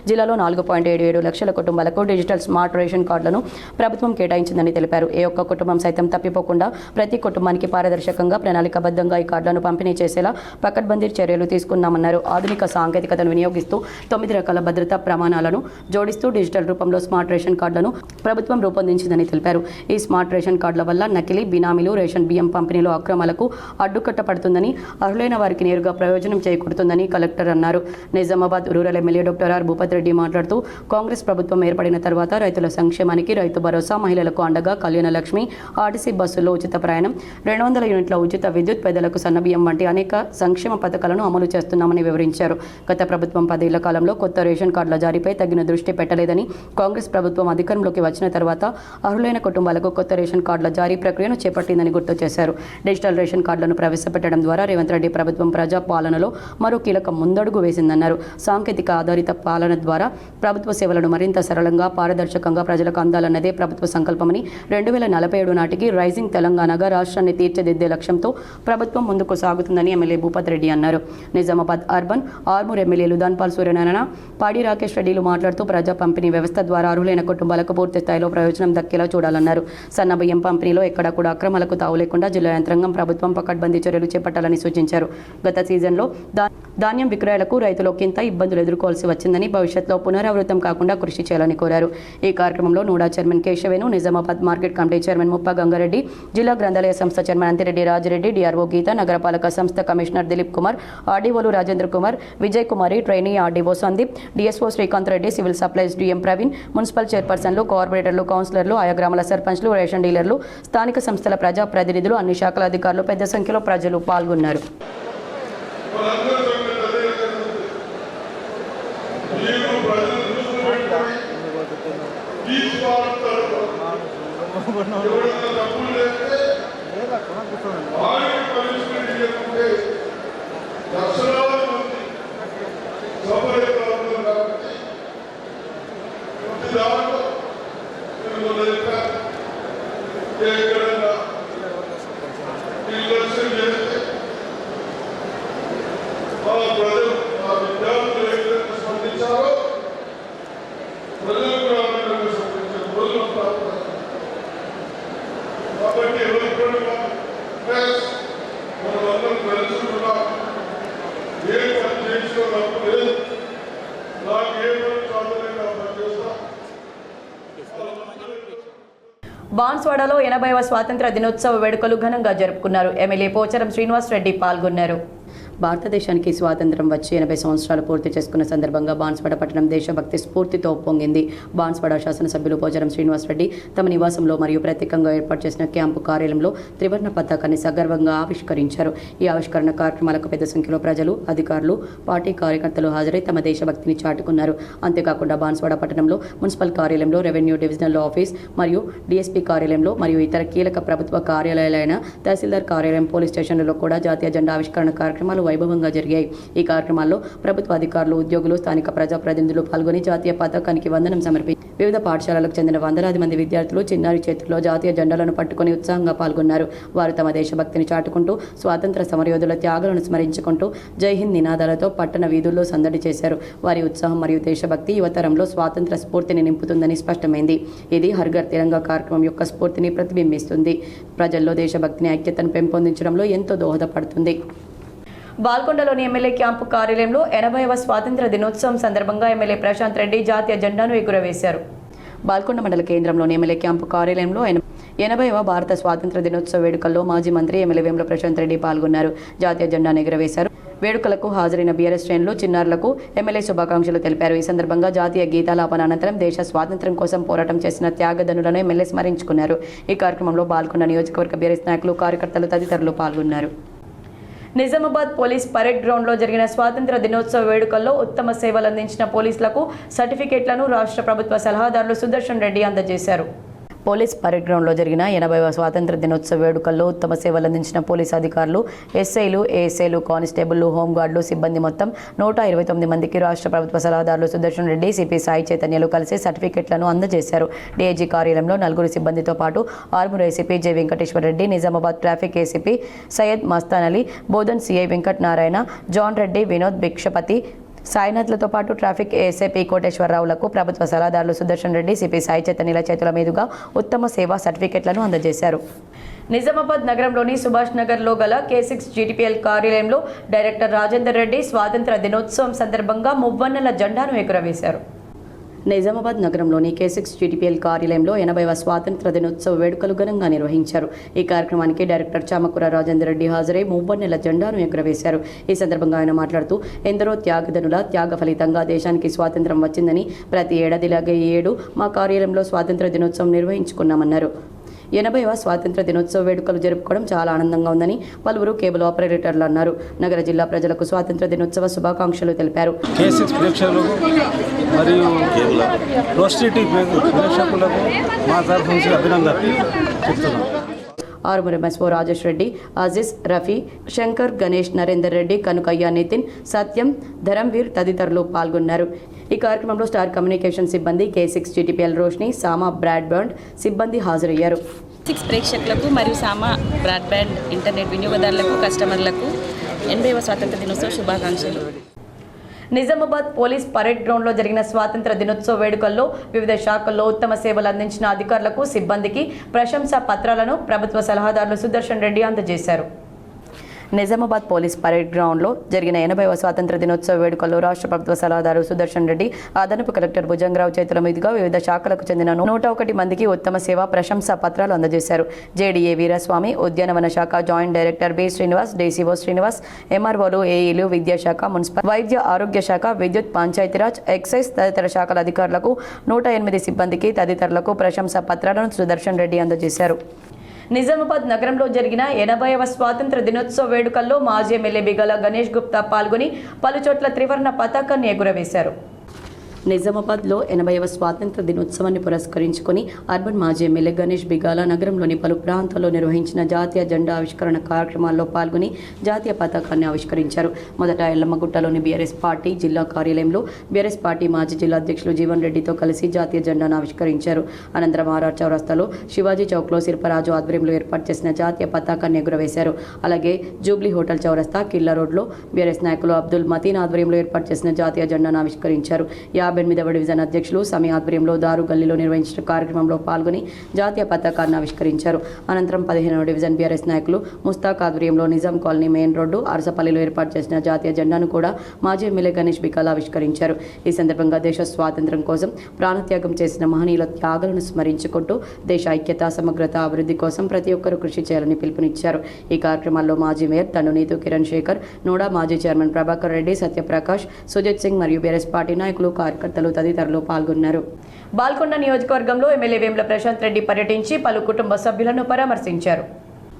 జిల్లాలో 4.77 లక్షల కుటుంబాలకు డిజిటల్ స్మార్ట్ రేషన్ కార్డులను ప్రభుత్వం కేటాయించిందని తెలిపారు. ఏ ఒక్క కుటుంబం సైతం తప్పిపోకుండా ప్రతి కుటుంబానికి పారదర్శకంగా, ప్రణాళికాబద్ధంగా ఈ కార్డులను పంపిణీ చేసేలా పకడ్బందీ చర్యలు తీసుకున్నామన్నారు. ఆధునిక సాంకేతికతను వినియోగిస్తూ 9 రకాల భద్రతా ప్రమాణాలను జోడిస్తూ డిజిటల్ రూపంలో స్మార్ట్ రేషన్ కార్డులను ప్రభుత్వం రూపొందించిందని తెలిపారు. ఈ స్మార్ట్ రేషన్ కార్డుల వల్ల నకిలీ, బినామీలు, రేషన్ బియ్యం పంపిణీలో అక్రమాలకు అడ్డుకట్టపడుతుందని, అర్హులైన వారికి నేరుగా ప్రయోజనం చేకూరుతుందని కలెక్టర్ అన్నారు. Nizamabad rural MLA doctor R. Bhupathi Reddy మాట్లాడుతూ కాంగ్రెస్ ప్రభుత్వం ఏర్పడిన తర్వాత రైతుల సంక్షేమానికి రైతు భరోసా, మహిళలకు అండగా కళ్యాణ లక్ష్మి, ఆర్టీసీ బస్సుల్లో ఉచిత ప్రయాణం, 200 యూనిట్ల ఉచిత విద్యుత్, పేదలకు సన్నబియ్యం వంటి అనేక సంక్షేమ పథకాలను అమలు చేస్తున్నామని వివరించారు. గత ప్రభుత్వం 10 ఏళ్ల కాలంలో కొత్త రేషన్ కార్డుల జారీపై తగిన దృష్టి పెట్టలేదని, కాంగ్రెస్ ప్రభుత్వం అధికారంలోకి వచ్చిన తర్వాత అర్హులైన కుటుంబాలకు కొత్త రేషన్ కార్డుల జారీ ప్రక్రియను చేపట్టిందని గుర్తు చేశారు. డిజిటల్ రేషన్ కార్డులను ప్రవేశపెట్టడం ద్వారా రేవంత్ రెడ్డి ప్రభుత్వం ప్రజా పాలనలో మరో కీలక ముందడుగు వేసిందన్నారు. సాంకేతిక ఆధారిత పాలన ద్వారా ప్రభుత్వ సేవలను మరింత సరళంగా, పారదర్శకంగా ప్రజలకు అందాలన్నదే ప్రభుత్వ సంకల్పమని, 2047 నాటికి రైజింగ్ తెలంగాణగా రాష్ట్రాన్ని తీర్చిదిద్దే లక్ష్యంతో ప్రభుత్వం ముందుకు సాగుతుందని ఎమ్మెల్యే భూపతి రెడ్డి అన్నారు. నిజామాబాద్ అర్బన్, ఆర్మూర్ ఎమ్మెల్యేలు ధన్పాల్ సూర్యనారాయణ, పాడి రాకేష్ రెడ్డిలు మాట్లాడుతూ ప్రజా పంపిణీ వ్యవస్థ ద్వారా అర్హులైన కుటుంబాలకు పూర్తి స్థాయిలో ప్రయోజనం దక్కేలా చూడాలన్నారు. సన్న బియ్యం పంపిణీలో ఎక్కడా కూడా అక్రమాలకు తావు లేకుండా జిల్లా యంత్రాంగం ప్రభుత్వం పకడ్బందీ చర్యలు చేపట్టాలని సూచించారు. గత సీజన్లో ధాన్యం విక్రయాలకు రైతులు ఒకంత ఇబ్బందులు ఎదుర్కోవాల్సి వచ్చిందని చేస్తుందని భవిష్యత్తులో పునరావృతం కాకుండా కృషి చేయాలని కోరారు. ఈ కార్యక్రమంలో NUDA chairman Keshavenu, Nizamabad market committee chairman Muppa Gangareddy, జిల్లా గ్రంథాలయ సంస్థ చైర్మన్ అంతిరెడ్డి రాజిరెడ్డి, డిఆర్ఓ గీత, నగరపాలక సంస్థ కమిషనర్ దిలీప్ కుమార్, ఆర్డీఓలు Rajendra Kumar, Vijay Kumari, trainee RDO Sandeep, DSO Srikanth Reddy, civil supplies DM Praveen, municipal చైర్పర్సన్లు, కార్పొరేటర్లు, కౌన్సిలర్లు, ఆయా గ్రామాల సర్పంచ్లు, రేషన్ డీలర్లు, స్థానిక సంస్థల ప్రజా ప్రతినిధులు, అన్ని శాఖల అధికారులు పెద్ద సంఖ్యలో ప్రజలు పాల్గొన్నారు. బాన్స్వాడలో 80వ స్వాతంత్ర దినోత్సవ వేడుకలు ఘనంగా జరుపుకున్నారు. ఎమ్మెల్యే పోచారం శ్రీనివాస్ రెడ్డి పాల్గొన్నారు. భారతదేశానికి స్వాతంత్రం వచ్చి 80 సంవత్సరాలు పూర్తి చేసుకున్న సందర్భంగా బాన్స్వాడ పట్టణం దేశభక్తి స్ఫూర్తితో పొంగింది. బాన్స్వాడ శాసనసభ్యులు పోచారం శ్రీనివాస్ రెడ్డి తమ నివాసంలో మరియు ప్రత్యేకంగా ఏర్పాటు చేసిన క్యాంపు కార్యాలయంలో త్రివర్ణ పతాకాన్ని సగర్వంగా ఆవిష్కరించారు. ఈ ఆవిష్కరణ కార్యక్రమాలకు పెద్ద సంఖ్యలో ప్రజలు, అధికారులు, పార్టీ కార్యకర్తలు హాజరై తమ దేశభక్తిని చాటుకున్నారు. అంతేకాకుండా బాన్స్వాడ పట్టణంలో మున్సిపల్ కార్యాలయంలో, రెవెన్యూ డివిజనల్ ఆఫీస్ మరియు డిఎస్పీ కార్యాలయంలో మరియు ఇతర కీలక ప్రభుత్వ కార్యాలయాలైన తహసీల్దార్ కార్యాలయం, పోలీస్ స్టేషన్లలో కూడా జాతీయ జెండా ఆవిష్కరణ కార్యక్రమాలు వైభవంగా జరిగాయి. ఈ కార్యక్రమాల్లో ప్రభుత్వ అధికారులు, ఉద్యోగులు, స్థానిక ప్రజాప్రతినిధులు పాల్గొని జాతీయ పతాకానికి వందనం సమర్పించారు. వివిధ పాఠశాలలకు చెందిన వందలాది మంది విద్యార్థులు చిన్నారి చేతుల్లో జాతీయ జెండాలను పట్టుకుని ఉత్సాహంగా పాల్గొన్నారు. వారు తమ దేశభక్తిని చాటుకుంటూ, స్వాతంత్ర సమరయోధుల త్యాగాలను స్మరించుకుంటూ జై హింద్ నినాదాలతో పట్టణ వీధుల్లో సందడి చేశారు. వారి ఉత్సాహం మరియు దేశభక్తి యువతరంలో స్వాతంత్ర స్ఫూర్తిని నింపుతుందని స్పష్టమైంది. ఇది హర్ ఘర్ తిరంగా కార్యక్రమం యొక్క స్ఫూర్తిని ప్రతిబింబిస్తుంది. ప్రజల్లో దేశభక్తిని, ఐక్యతను పెంపొందించడంలో ఎంతో దోహదపడుతుంది. బాల్కొండలోని ఎమ్మెల్యే క్యాంపు కార్యాలయంలో 80వ స్వాతంత్ర దినోత్సవం సందర్భంగా ఎమ్మెల్యే ప్రశాంత్ రెడ్డి జాతీయ జెండాను ఎగురవేశారు. బాల్కొండ మండల కేంద్రంలోని ఎమ్మెల్యే క్యాంపు కార్యాలయంలో 80వ భారత స్వాతంత్ర దినోత్సవ వేడుకల్లో మాజీ మంత్రి ఎమ్మెల్యే వేముల ప్రశాంత్ రెడ్డి పాల్గొన్నారు. జాతీయ జెండాను ఎగురవేశారు. వేడుకలకు హాజరైన బీఆర్ఎస్ శ్రేణులు, చిన్నారులకు ఎమ్మెల్యే శుభాకాంక్షలు తెలిపారు. ఈ సందర్భంగా జాతీయ గీతాలాపన అనంతరం దేశ స్వాతంత్ర్యం కోసం పోరాటం చేసిన త్యాగధనులను ఎమ్మెల్యే స్మరించుకున్నారు. ఈ కార్యక్రమంలో బాల్కొండ నియోజకవర్గ బీఆర్ఎస్ నాయకులు, కార్యకర్తలు తదితరులు పాల్గొన్నారు. నిజామాబాద్ పోలీస్ పరేడ్ గ్రౌండ్లో జరిగిన స్వాతంత్ర దినోత్సవ వేడుకల్లో ఉత్తమ సేవలు అందించిన పోలీసులకు సర్టిఫికేట్లను రాష్ట్ర ప్రభుత్వ సలహాదారులు సుదర్శన్ రెడ్డి అందజేశారు. పోలీస్ పరేడ్ గ్రౌండ్లో జరిగిన 80వ స్వాతంత్ర దినోత్సవ వేడుకల్లో ఉత్తమ సేవలు అందించిన పోలీసు అధికారులు, ఎస్ఐలు, ఏఎస్ఐలు, కానిస్టేబుళ్లు, హోంగార్డులు సిబ్బంది మొత్తం 129 మందికి రాష్ట్ర ప్రభుత్వ సలహాదారులు సుదర్శన్ రెడ్డి, సిపి సాయి చైతన్యలు కలిసి సర్టిఫికెట్లను అందజేశారు. డీఐజీ కార్యాలయంలో 4 సిబ్బందితో పాటు Armoor ACP J Venkateshwara Reddy, Nizamabad traffic ACP Syed Mastan Ali, Bodhan CI Venkat Narayana, John Reddy, Vinod Bhikshapathi, సాయినాథ్లతో పాటు ట్రాఫిక్ ఏఎస్ఐపీ కోటేశ్వరరావులకు ప్రభుత్వ సలహాదారులు సుదర్శన్ రెడ్డి, సిపి సాయి చైతన్యల చేతుల మీదుగా ఉత్తమ సేవా సర్టిఫికెట్లను అందజేశారు. నిజామాబాద్ నగరంలోని సుభాష్ నగర్లో గల K6 GTPL కార్యాలయంలో డైరెక్టర్ రాజేందర్ రెడ్డి స్వాతంత్ర దినోత్సవం సందర్భంగా మువ్వన్నెల జెండాను ఎగురవేశారు. నిజామాబాద్ నగరంలోని K6 GTPL కార్యాలయంలో 80వ స్వాతంత్ర దినోత్సవ వేడుకలు ఘనంగా నిర్వహించారు. ఈ కార్యక్రమానికి డైరెక్టర్ చామకూర రాజేందర్ రెడ్డి హాజరై మువ్వన్నెల జెండాను ఎగురవేశారు. ఈ సందర్భంగా ఆయన మాట్లాడుతూ, ఎందరో త్యాగధనుల త్యాగ ఫలితంగా దేశానికి స్వాతంత్రం వచ్చిందని, ప్రతి ఏడాదిలాగే ఈ ఏడు మా కార్యాలయంలో స్వాతంత్ర దినోత్సవం నిర్వహించుకున్నామన్నారు. 80వ స్వాతంత్ర దినోత్సవ వేడుకలు జరుపుకోవడం చాలా ఆనందంగా ఉందని పలువురు కేబుల్ ఆపరేటర్లు అన్నారు. నగర జిల్లా ప్రజలకు స్వాతంత్ర దినోత్సవ శుభాకాంక్షలు తెలిపారు. K6 ప్రేక్షకులకు మరియు రోస్టిటీ ప్రేక్షకులకు మా తరఫు నుంచి అభినందనలు చెప్తున్నాం. ఆర్మూర్ ఎంఎస్ఓ రాజేష్ రెడ్డి, అజీజ్, రఫీ, శంకర్, గణేష్, నరేందర్ రెడ్డి, కనుకయ్య, నితిన్, సత్యం, ధరంవీర్ తదితరులు పాల్గొన్నారు. ఈ కార్యక్రమంలో స్టార్ కమ్యూనికేషన్ సిబ్బంది, K6 GTPL రోష్ని, సామా బ్రాడ్బ్యాండ్ సిబ్బంది హాజరయ్యారు. 6 ప్రేక్షకులకు మరియు సామా బ్రాడ్బ్యాండ్ ఇంటర్నెట్ వినియోగదారులకు, కస్టమర్లకు 80వ స్వాతంత్ర దినోత్సవ శుభాకాంక్షలు. నిజామాబాద్ పోలీస్ పరేడ్ గ్రౌండ్లో జరిగిన స్వాతంత్ర దినోత్సవ వేడుకల్లో వివిధ శాఖల్లో ఉత్తమ సేవలు అందించిన అధికారులకు, సిబ్బందికి ప్రశంసా పత్రాలను ప్రభుత్వ సలహాదారులు సుదర్శన్ రెడ్డి అందజేశారు. నిజామాబాద్ పోలీస్ పరేడ్ గ్రౌండ్లో జరిగిన 80వ స్వాతంత్ర దినోత్సవ వేడుకల్లో రాష్ట్ర ప్రభుత్వ సలహాదారు సుదర్శన్ రెడ్డి, అదనపు కలెక్టర్ భుజంగరావు చేతుల మీదుగా వివిధ శాఖలకు చెందిన 101 మందికి ఉత్తమ సేవా ప్రశంసా పత్రాలు అందజేశారు. జేడీఏ వీరస్వామి, ఉద్యానవన శాఖ joint director B Srinivas, DCO Srinivas, ఎంఆర్ఓలు, ఏఈలు, విద్యాశాఖ, మున్సిపల్, వైద్య ఆరోగ్య శాఖ, విద్యుత్, పంచాయతీరాజ్, ఎక్సైజ్ తదితర శాఖల అధికారులకు, 108 సిబ్బందికి తదితరులకు ప్రశంసా పత్రాలను సుదర్శన్ రెడ్డి అందజేశారు. నిజామాబాద్ నగరంలో జరిగిన 80వ స్వాతంత్ర దినోత్సవ వేడుకల్లో మాజీ ఎమ్మెల్యే బిగాల గణేష్ గుప్తా పాల్గొని పలుచోట్ల త్రివర్ణ పతాకాన్ని ఎగురవేశారు. నిజామాబాద్లో 80వ స్వాతంత్ర దినోత్సవాన్ని పురస్కరించుకొని అర్బన్ మాజీ ఎమ్మెల్యే గణేష్ బిగాల నగరంలోని పలు ప్రాంతాల్లో నిర్వహించిన జాతీయ జెండా ఆవిష్కరణ కార్యక్రమాల్లో పాల్గొని జాతీయ పతాకాన్ని ఆవిష్కరించారు. మొదట ఎల్లమ్మగుట్టలోని బీఆర్ఎస్ పార్టీ జిల్లా కార్యాలయంలో బీఆర్ఎస్ పార్టీ మాజీ జిల్లా అధ్యక్షులు జీవన్ రెడ్డితో కలిసి జాతీయ జెండాను ఆవిష్కరించారు. అనంతరం ఆర్ఆర్ చౌరస్తాలో శివాజీ చౌక్లో శిల్పరాజు ఆధ్వర్యంలో ఏర్పాటు చేసిన జాతీయ పతాకాన్ని ఎగురవేశారు. అలాగే జూబ్లీ హోటల్ చౌరస్తా, కిల్లా రోడ్లో బీఆర్ఎస్ నాయకులు అబ్దుల్ మతీన్ ఆధ్వర్యంలో ఏర్పాటు చేసిన జాతీయ జెండాను ఆవిష్కరించారు. 58వ డివిజన్ అధ్యక్షులు సమీ ఆధ్వర్యంలో దారు గల్లీలో నిర్వహించిన కార్యక్రమంలో పాల్గొని జాతీయ పతాకాన్ని ఆవిష్కరించారు. అనంతరం 15వ డివిజన్ బీఆర్ఎస్ నాయకులు ముస్తాక్ ఆధ్వర్యంలో నిజాం కాలనీ మెయిన్ రోడ్డు అరసపల్లిలో ఏర్పాటు చేసిన జాతీయ జెండాను కూడా మాజీ ఎమ్మెల్యే గణేష్ బిగాల ఆవిష్కరించారు. ఈ సందర్భంగా దేశ స్వాతంత్ర్యం కోసం ప్రాణత్యాగం చేసిన మహనీయుల త్యాగాలను స్మరించుకుంటూ దేశ ఐక్యత, సమగ్రత, అభివృద్ధి కోసం ప్రతి ఒక్కరూ కృషి చేయాలని పిలుపునిచ్చారు. ఈ కార్యక్రమాల్లో మాజీ మేయర్ తండు నీతు కిరణ్ శేఖర్, నోడా మాజీ చైర్మన్ ప్రభాకర్ రెడ్డి, సత్యప్రకాష్, సుజిత్ సింగ్ మరియు బీఆర్ఎస్ పార్టీ నాయకులు, కార్యకర్తలు తదితరులు పాల్గొన్నారు. బాల్కొండ నియోజకవర్గంలో ఎమ్మెల్యే వేముల ప్రశాంత్ రెడ్డి పర్యటించి పలు కుటుంబ సభ్యులను పరామర్శించారు.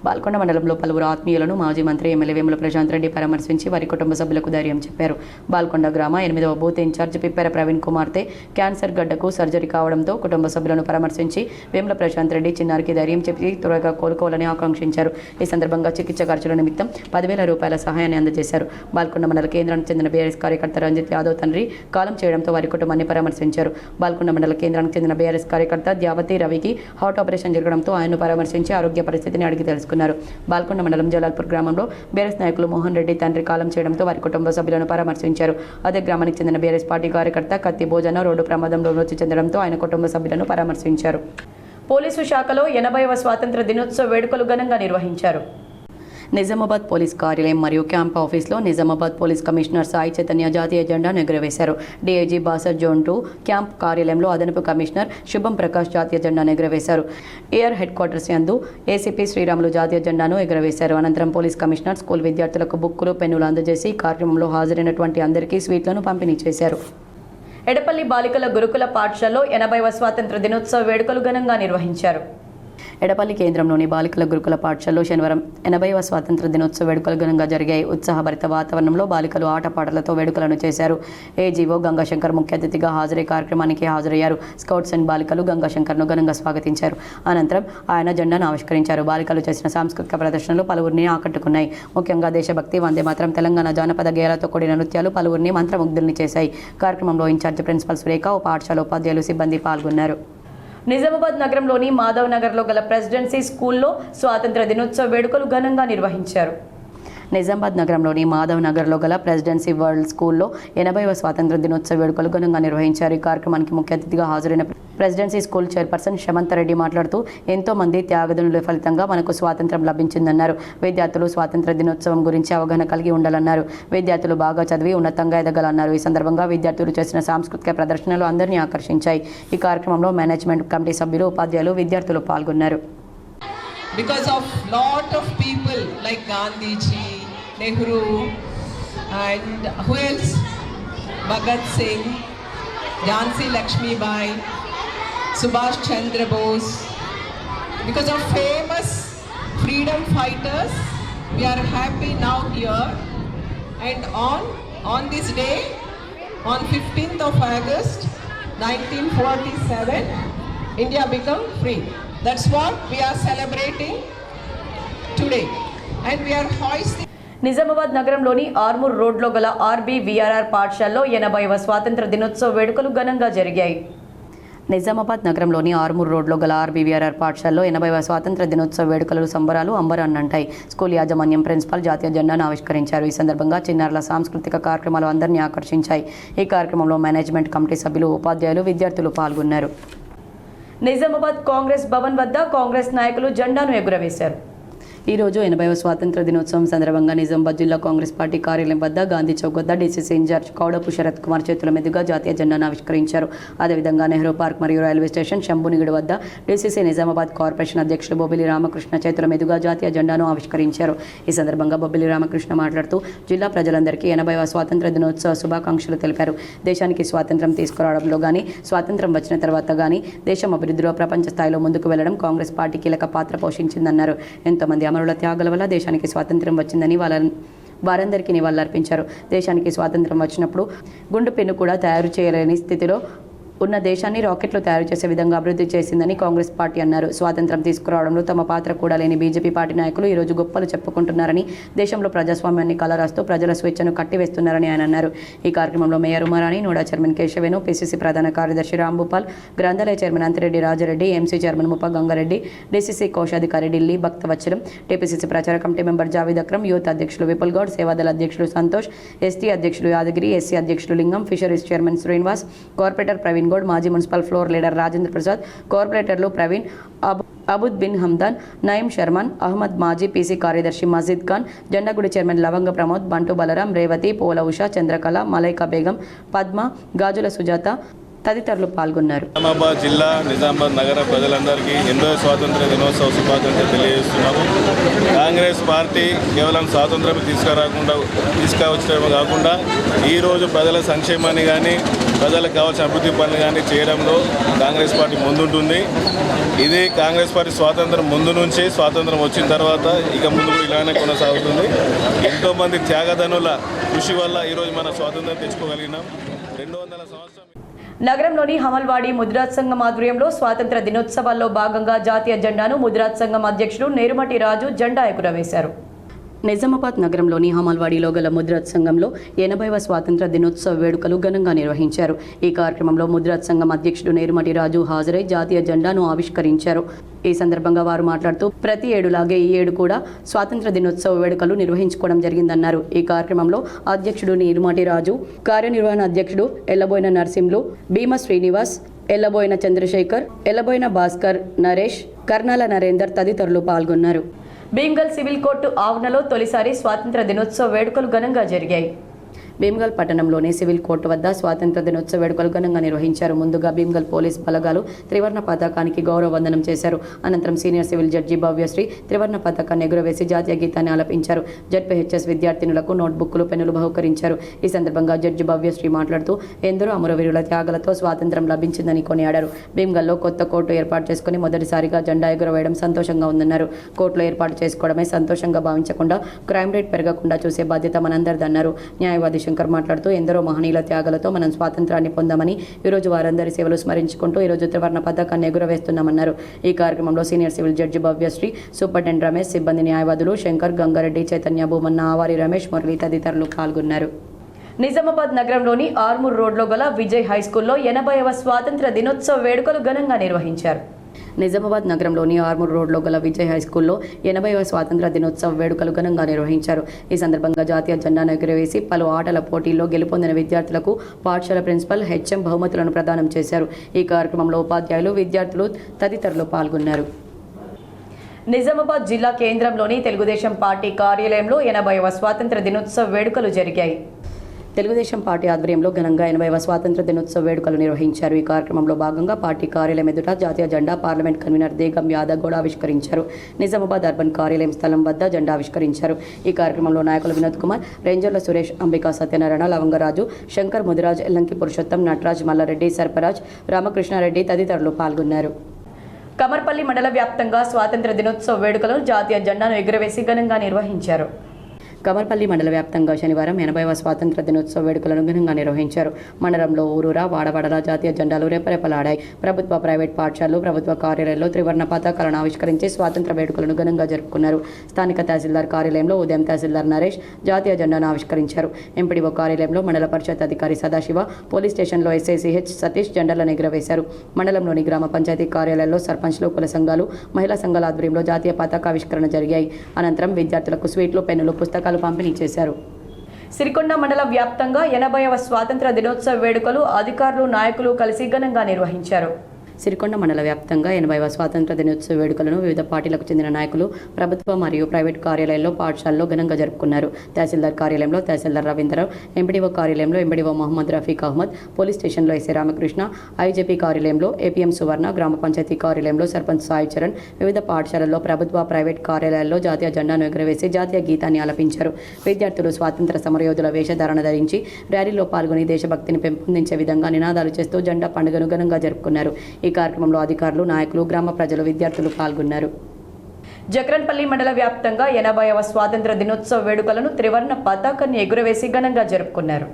బాల్కొండ మండలంలో పలువురు ఆత్మీయులను మాజీ మంత్రి ఎమ్మెల్యే వేముల ప్రశాంత్ రెడ్డి పరామర్శించి వారి కుటుంబ సభ్యులకు ధైర్యం చెప్పారు. బాల్కొండ గ్రామ 8వ బూత్ ఇన్ఛార్జ్ పిప్పెర ప్రవీణ్ కుమార్తె క్యాన్సర్ గడ్డకు సర్జరీ కావడంతో కుటుంబ సభ్యులను పరామర్శించి వేముల ప్రశాంత్ రెడ్డి చిన్నారికి ధైర్యం చెప్పి త్వరగా కోలుకోవాలని ఆకాంక్షించారు. ఈ సందర్భంగా చికిత్స ఖర్చుల నిమిత్తం 10,000 రూపాయల సహాయాన్ని అందజేశారు. బాల్కొండ మండల కేంద్రానికి చెందిన బీఆర్ఎస్ కార్యకర్త రంజిత్ యాదవ్ తండ్రి కాలం చేయడంతో వారి కుటుంబాన్ని పరామర్శించారు. బాల్కొండ మండల కేంద్రానికి చెందిన బీఆర్ఎస్ కార్యకర్త ద్యావతి రవికి హార్ట్ ఆపరేషన్ జరగడంతో ఆయన్ను పరామర్శించి ఆరోగ్య పరిస్థితిని అడిగి తెలుసుకున్నారు. బాల్కొండ మండలం జలాల్పూర్ గ్రామంలో బీఆర్ఎస్ నాయకులు మోహన్ రెడ్డి తండ్రి కాలం చేయడంతో వారి కుటుంబ సభ్యులను పరామర్శించారు. అదే గ్రామానికి చెందిన బీఆర్ఎస్ పార్టీ కార్యకర్త కత్తి భోజన రోడ్డు ప్రమాదంలో మృతి చెందడంతో ఆయన కుటుంబ సభ్యులను పరామర్శించారు. పోలీసు శాఖలో 80వ స్వాతంత్ర దినోత్సవ వేడుకలు ఘనంగా నిర్వహించారు. నిజామాబాద్ పోలీస్ కార్యాలయం మరియు క్యాంప్ ఆఫీస్లో నిజామాబాద్ పోలీస్ కమిషనర్ సాయి చైతన్య జాతీయ జెండాను ఎగురవేశారు. డీఐజీ బాసర్ జోన్ 2 క్యాంప్ కార్యాలయంలో అదనపు కమిషనర్ శుభం ప్రకాష్ జాతీయ జెండాను ఎగురవేశారు. ఎయిర్ హెడ్ క్వార్టర్స్ యందు ఏసీపీ శ్రీరాములు జాతీయ జెండాను ఎగురవేశారు. అనంతరం పోలీస్ కమిషనర్ స్కూల్ విద్యార్థులకు బుక్కులు, పెన్నులు అందజేసి కార్యక్రమంలో హాజరైనటువంటి అందరికీ స్వీట్లను పంపిణీ చేశారు. ఎడపల్లి బాలికల గురుకుల పాఠశాలలో 80వ స్వాతంత్ర దినోత్సవ వేడుకలు ఘనంగా నిర్వహించారు. ఎడపల్లి కేంద్రంలోని బాలికల గురుకుల పాఠశాలలో శనివారం 80వ స్వాతంత్ర దినోత్సవ వేడుకలు ఘనంగా జరిగాయి. ఉత్సాహభరిత వాతావరణంలో బాలికలు ఆటపాటలతో వేడుకలను చేశారు. ఏజీఓ గంగాశంకర్ ముఖ్య అతిథిగా హాజరై కార్యక్రమానికి హాజరయ్యారు. స్కౌట్స్ అండ్ బాలికలు గంగాశంకర్ను ఘనంగా స్వాగతించారు. అనంతరం ఆయన జెండాను ఆవిష్కరించారు. బాలికలు చేసిన సాంస్కృతిక ప్రదర్శనలు పలువురిని ఆకట్టుకున్నాయి. ముఖ్యంగా దేశభక్తి, వందే మాత్రం, తెలంగాణ జానపద గేయాలతో కూడిన నృత్యాలు పలువురిని మంత్రముగ్ధుల్ని చేశాయి. కార్యక్రమంలో ఇన్ఛార్జ్ ప్రిన్సిపల్ సురేఖ, పాఠశాల ఉపాధ్యాయులు, సిబ్బంది పాల్గొన్నారు. నిజామాబాద్ నగరంలోని మాధవ్ నగర్లో గల ప్రెసిడెన్సీ స్కూల్లో స్వాతంత్ర దినోత్సవ వేడుకలు ఘనంగా నిర్వహించారు. నిజామాబాద్ నగరంలోని మాధవ్ నగర్లో గల ప్రెసిడెన్సీ వరల్డ్ స్కూల్లో 80వ స్వాతంత్ర దినోత్సవ వేడుకలు ఘనంగా నిర్వహించారు. ఈ కార్యక్రమానికి ముఖ్య అతిథిగా హాజరైన ప్రెసిడెన్సీ స్కూల్ చైర్పర్సన్ శమంతరెడ్డి మాట్లాడుతూ ఎంతో మంది త్యాగదనుల ఫలితంగా మనకు స్వాతంత్రం లభించిందన్నారు. విద్యార్థులు స్వాతంత్ర దినోత్సవం గురించి అవగాహన కలిగి ఉండాలన్నారు. విద్యార్థులు బాగా చదివి ఉన్నతంగా ఎదగాలన్నారు. ఈ సందర్భంగా విద్యార్థులు చేసిన సాంస్కృతిక ప్రదర్శనలు అందరినీ ఆకర్షించాయి. ఈ కార్యక్రమంలో మేనేజ్మెంట్ కమిటీ సభ్యులు, ఉపాధ్యాయులు, విద్యార్థులు పాల్గొన్నారు. Because of lot of people like Gandhi ji, Nehru, and who else? Bhagat Singh, Jhansi Lakshmi Bai, Subhash Chandra Bose. Because of famous freedom fighters, we are happy now here. And on this day, on 15th of August 1947, India became free. That's what we are celebrating today, and we are hoisting. Nizamabad నగరంలోని ఆర్మూర్ రోడ్లో గల RBVRR పాఠశాలలో 80వ స్వాతంత్ర దినోత్సవ వేడుకలు ఘనంగా జరిగాయి. నిజామాబాద్ నగరంలోని ఆర్మూర్ రోడ్లో గల ఆర్బీవీఆర్ఆర్ పాఠశాలలో 80వ స్వాతంత్ర దినోత్సవ వేడుకలు సంబరాలు అంబరాన్నంటాయి. స్కూల్ యాజమాన్యం, ప్రిన్సిపల్ జాతీయ జెండాను ఆవిష్కరించారు. ఈ సందర్భంగా చిన్నారుల సాంస్కృతిక కార్యక్రమాలు అందరినీ ఆకర్షించాయి. ఈ కార్యక్రమంలో మేనేజ్మెంట్ కమిటీ సభ్యులు, ఉపాధ్యాయులు, విద్యార్థులు పాల్గొన్నారు. నిజామాబాద్ కాంగ్రెస్ భవన్ వద్ద కాంగ్రెస్ నాయకులు జెండాను ఎగురవేశారు. ఈ రోజు 80వ స్వాతంత్ర దినోత్సవం సందర్భంగా నిజామాబాద్ జిల్లా కాంగ్రెస్ పార్టీ కార్యాలయం వద్ద గాంధీ చౌక్ వద్ద డీసీసీ ఇన్ఛార్జ్ కౌడపు శరత్ కుమార్ చేతుల మీదుగా జాతీయ జెండాను ఆవిష్కరించారు. అదేవిధంగా నెహ్రూ పార్క్ మరియు రైల్వే స్టేషన్ శంభునిగడు వద్ద డీసీసీ నిజామాబాద్ కార్పొరేషన్ అధ్యక్షులు బొబ్బిలి రామకృష్ణ చేతుల మీదుగా జాతీయ జెండాను ఆవిష్కరించారు. ఈ సందర్భంగా బొబ్బిలి రామకృష్ణ మాట్లాడుతూ జిల్లా ప్రజలందరికీ 80వ స్వాతంత్ర దినోత్సవ శుభాకాంక్షలు తెలిపారు. దేశానికి స్వాతంత్రం తీసుకురావడంలో కానీ స్వాతంత్రం వచ్చిన తర్వాత కానీ దేశం అభివృద్ధిలో ప్రపంచ స్థాయిలో ముందుకు వెళ్లడం కాంగ్రెస్ పార్టీ కీలక పాత్ర పోషించిందన్నారు. ఎంతోమంది అమరుల త్యాగాల వల్ల దేశానికి స్వాతంత్ర్యం వచ్చిందని వారందరికీ నివాళులర్పించారు. దేశానికి స్వాతంత్రం వచ్చినప్పుడు గుండు పెన్ను కూడా తయారు చేయలేని స్థితిలో ఉన్న దేశాన్ని రాకెట్లు తయారు చేసే విధంగా అభివృద్ధి చేసిందని కాంగ్రెస్ పార్టీ అన్నారు. స్వాతంత్రం తీసుకురావడంలో తమ పాత్ర కూడా లేని బీజేపీ పార్టీ నాయకులు ఈరోజు గొప్పలు చెప్పుకుంటున్నారని, దేశంలో ప్రజాస్వామ్యాన్ని కలరాస్తూ ప్రజల స్వేచ్ఛను కట్టివేస్తున్నారని ఆయన అన్నారు. ఈ కార్యక్రమంలో mayor Umarani, NUDA chairman Keshavenu, PCC ప్రధాన కార్యదర్శి రాంభూపాల్, గ్రంథాలయ chairman Anthireddy Rajareddy, MC chairman Muppa Gangareddy, DCC కోశాధికారి ఢిల్లీ భక్తవత్సలం, టీపీసీసీ ప్రచార committee member Javed Akram, youth అధ్యక్షులు విపుల్ గౌడ్, సేవాదళ అధ్యక్షులు సంతోష్, ఎస్టీ అధ్యక్షులు యాదగిరి, ఎస్సీ అధ్యక్షులు Lingam, fisheries chairman Srinivas, corporator Praveen Goud, మాజీ municipal floor leader Rajendra Prasad, కార్పొరేటర్లు ప్రవీణ్, అబుద్ బిన్ హమ్దాన్, నయీం షర్మాన్, అహ్మద్, మాజీ పీసీ కార్యదర్శి మజీద్ ఖాన్, జెండాగుడి చైర్మన్ లవంగ ప్రమోద్, బంటు బలరాం, రేవతి, పోల ఉష, చంద్రకళ, మలైకా బేగం, పద్మ, గాజుల సుజాత తదితరులు పాల్గొన్నారు. నిజామాబాద్ జిల్లా, నిజామాబాద్ నగర ప్రజలందరికీ 80వ స్వాతంత్ర దినోత్సవ శుభాకాంక్షలు తెలియజేస్తున్నాము. కాంగ్రెస్ పార్టీ కేవలం స్వాతంత్రం తీసుకువచ్చడమే కాకుండా ఈరోజు ప్రజల సంక్షేమాన్ని కానీ ప్రజలకు కావాల్సిన అభివృద్ధి పనులు కానీ చేయడంలో కాంగ్రెస్ పార్టీ ముందుంటుంది. ఇది కాంగ్రెస్ పార్టీ స్వాతంత్రం ముందు నుంచి స్వాతంత్రం వచ్చిన తర్వాత ఇక ముందు కూడా ఇలానే కొనసాగుతుంది. ఎంతోమంది త్యాగధనుల కృషి వల్ల ఈరోజు మన స్వాతంత్రం తెచ్చుకోగలిగినాం. 200 సంవత్సరం నగరంలోని హమల్వాడి ముద్రాజ్ సంఘం ఆధ్వర్యంలో స్వాతంత్ర దినోత్సవాల్లో భాగంగా జాతీయ జెండాను ముద్రాజ్ సంఘం అధ్యక్షుడు నేరుమటి రాజు జెండా ఎగురవేశారు. నిజామాబాద్ నగరంలోని హమల్వాడిలో గల ముద్రాజ్ సంఘంలో 80వ స్వాతంత్ర దినోత్సవ వేడుకలు ఘనంగా నిర్వహించారు. ఈ కార్యక్రమంలో ముద్రాజ్ సంఘం అధ్యక్షుడు నేరుమటి రాజు హాజరై జాతీయ జెండాను ఆవిష్కరించారు. ఈ సందర్భంగా వారు మాట్లాడుతూ ప్రతి ఏడులాగే ఈ ఏడు కూడా స్వాతంత్ర దినోత్సవ వేడుకలు నిర్వహించుకోవడం జరిగిందన్నారు. ఈ కార్యక్రమంలో అధ్యక్షుడు నేరుమటి రాజు, కార్యనిర్వహణ అధ్యక్షుడు ఎల్లబోయిన నరసింహులు, భీమ శ్రీనివాస్, ఎల్లబోయిన చంద్రశేఖర్, ఎల్లబోయిన భాస్కర్, నరేష్, కర్నాల నరేందర్ తదితరులు పాల్గొన్నారు. భీమ్గల్ సివిల్ కోర్టు ఆవరణలో తొలిసారి స్వాతంత్ర దినోత్సవ వేడుకలు ఘనంగా జరిగాయి. భీమ్గల్ పట్టణంలోని సివిల్ కోర్టు వద్ద స్వాతంత్ర దినోత్సవ వేడుకలు ఘనంగా నిర్వహించారు. ముందుగా భీమ్గల్ పోలీస్ బలగాలు త్రివర్ణ పతాకానికి గౌరవ వందనం చేశారు. అనంతరం సీనియర్ సివిల్ జడ్జి భవ్యశ్రీ త్రివర్ణ పతాకాన్ని ఎగురవేసి జాతీయ గీతాన్ని ఆలపించారు. జడ్పీహెచ్ఎస్ విద్యార్థినులకు నోట్బుక్లు, పెన్నులు బహుకరించారు. ఈ సందర్భంగా జడ్జి భవ్యశ్రీ మాట్లాడుతూ ఎందరో అమరవీరుల త్యాగాలతో స్వాతంత్రం లభించిందని కొనియాడారు. భీమ్గల్లో కొత్త కోర్టు ఏర్పాటు చేసుకుని మొదటిసారిగా జెండా ఎగురవేయడం సంతోషంగా ఉందన్నారు. కోర్టులో ఏర్పాటు చేసుకోవడమే సంతోషంగా భావించకుండా క్రైమ్ రేట్ పెరగకుండా చూసే బాధ్యత మనందరిదన్నారు. న్యాయవాది శంకర్ మాట్లాడుతూ ఎందరో మహనీయుల త్యాగాలతో మనం స్వాతంత్రాన్ని పొందామని, ఈరోజు వారందరి సేవలు స్మరించుకుంటూ ఈరోజు త్రివర్ణ పతాకాన్ని ఎగురవేస్తున్నామన్నారు. ఈ కార్యక్రమంలో senior civil judge Bhavyasri, superintendent Ramesh, సిబ్బంది న్యాయవాదులు శంకర్, గంగారెడ్డి, చైతన్య, భూమన్న, ఆవారి రమేష్, మురళి తదితరులు పాల్గొన్నారు. నిజామాబాద్ నగరంలోని ఆర్మూర్ రోడ్లో గల విజయ్ హైస్కూల్లో 80వ స్వాతంత్ర దినోత్సవ వేడుకలు ఘనంగా నిర్వహించారు. నిజామాబాద్ నగరంలోని ఆర్మూర్ రోడ్లో గల విజయ్ హైస్కూల్లో 80వ స్వాతంత్ర దినోత్సవ వేడుకలు ఘనంగా నిర్వహించారు. ఈ సందర్భంగా జాతీయ జెండాను ఎగురవేసి పలు ఆటల పోటీల్లో గెలుపొందిన విద్యార్థులకు పాఠశాల ప్రిన్సిపల్ హెచ్ఎం బహుమతులను ప్రదానం చేశారు. ఈ కార్యక్రమంలో ఉపాధ్యాయులు, విద్యార్థులు తదితరులు పాల్గొన్నారు. నిజామాబాద్ జిల్లా కేంద్రంలోని తెలుగుదేశం పార్టీ కార్యాలయంలో 80వ స్వాతంత్ర దినోత్సవ వేడుకలు జరిగాయి. తెలుగుదేశం పార్టీ ఆధ్వర్యంలో ఘనంగా 80వ స్వాతంత్ర దినోత్సవ వేడుకలు నిర్వహించారు. ఈ కార్యక్రమంలో భాగంగా పార్టీ కార్యాలయం ఎదుట జాతీయ జెండా పార్లమెంట్ కన్వీనర్ దేగం యాదవ్ గౌడ్ ఆవిష్కరించారు. నిజామాబాద్ అర్బన్ కార్యాలయం స్థలం వద్ద జెండా ఆవిష్కరించారు. ఈ కార్యక్రమంలో నాయకులు వినోద్ కుమార్, రేంజర్ల సురేష్, అంబికా సత్యనారాయణ, లవంగరాజు, శంకర్, ముదిరాజ్, ఎల్లంకి పురుషోత్తం, నటరాజ్, మల్లారెడ్డి, సర్పరాజ్, రామకృష్ణారెడ్డి తదితరులు పాల్గొన్నారు. కమర్పల్లి మండల వ్యాప్తంగా స్వాతంత్ర దినోత్సవ వేడుకలను జాతీయ జెండాను ఎగురవేసి ఘనంగా నిర్వహించారు. కమర్పల్లి మండల వ్యాప్తంగా శనివారం 80వ స్వాతంత్ర దినోత్సవ వేడుకలను ఘనంగా నిర్వహించారు. మండలంలో ఊరూరా, వాడవాడల జాతీయ జెండాలు రెపరెపలాడాయి. ప్రభుత్వ, ప్రైవేట్ పాఠశాలలు, ప్రభుత్వ కార్యాలయాల్లో త్రివర్ణ పతాకాలను ఆవిష్కరించి స్వాతంత్ర వేడుకలను ఘనంగా జరుపుకున్నారు. స్థానిక తహసీల్దార్ కార్యాలయంలో ఉదయం తహసీల్దార్ నరేష్ జాతీయ జెండాను ఆవిష్కరించారు. ఎంపీడీఓ కార్యాలయంలో మండల పరిషత్ అధికారి సదాశివ, పోలీస్ స్టేషన్లో ఎస్ఐసిహెచ్ సతీష్ జెండాలను ఎగురవేశారు. మండలంలోని గ్రామ పంచాయతీ కార్యాలయాల్లో సర్పంచ్లు, కుల సంఘాలు, మహిళా సంఘాల ఆధ్వర్యంలో జాతీయ పతాకావిష్కరణ జరిగాయి. అనంతరం విద్యార్థులకు స్వీట్లు, పెన్నులు, పుస్తకాలు పంపిణీ చేశారు. సిరికొండ మండల వ్యాప్తంగా 80వ స్వాతంత్ర దినోత్సవ వేడుకలు అధికారులు, నాయకులు కలిసి ఘనంగా నిర్వహించారు. సిరికొండ మండల వ్యాప్తంగా 80వ స్వాతంత్ర దినోత్సవ వేడుకలను వివిధ పార్టీలకు చెందిన నాయకులు ప్రభుత్వ మరియు ప్రైవేట్ కార్యాలయాల్లో పాఠశాలలో ఘనంగా జరుపుకున్నారు. తహసీల్దార్ కార్యాలయంలో తహసీల్దార్ రవీంద్రరావు, ఎంపీడీఓ కార్యాలయంలో ఎంపీడీఓ మహమ్మద్ రఫీక్ అహ్మద్, పోలీస్ స్టేషన్లో ఎస్ఐ రామకృష్ణ, ఐజేపీ కార్యాలయంలో ఏపీఎం సువర్ణ, గ్రామ పంచాయతీ కార్యాలయంలో సర్పంచ్ సాయి చరణ్, వివిధ పాఠశాలల్లో ప్రభుత్వ ప్రైవేట్ కార్యాలయాల్లో జాతీయ జెండాను ఎగురవేసి జాతీయ గీతాన్ని ఆలపించారు. విద్యార్థులు స్వాతంత్ర సమరయోధుల వేషధారణ ధరించి ర్యాలీలో పాల్గొని దేశభక్తిని పెంపొందించే విధంగా నినాదాలు చేస్తూ జెండా పండుగను ఘనంగా జరుపుకున్నారు. ఈ కార్యక్రమంలో అధికారులు, నాయకులు, గ్రామ ప్రజలు, విద్యార్థులు పాల్గొన్నారు. జక్రన్పల్లి మండల వ్యాప్తంగా 80వ స్వాతంత్ర దినోత్సవ వేడుకలను త్రివర్ణ పతాకాన్ని ఎగురవేసి ఘనంగా జరుపుకున్నారు.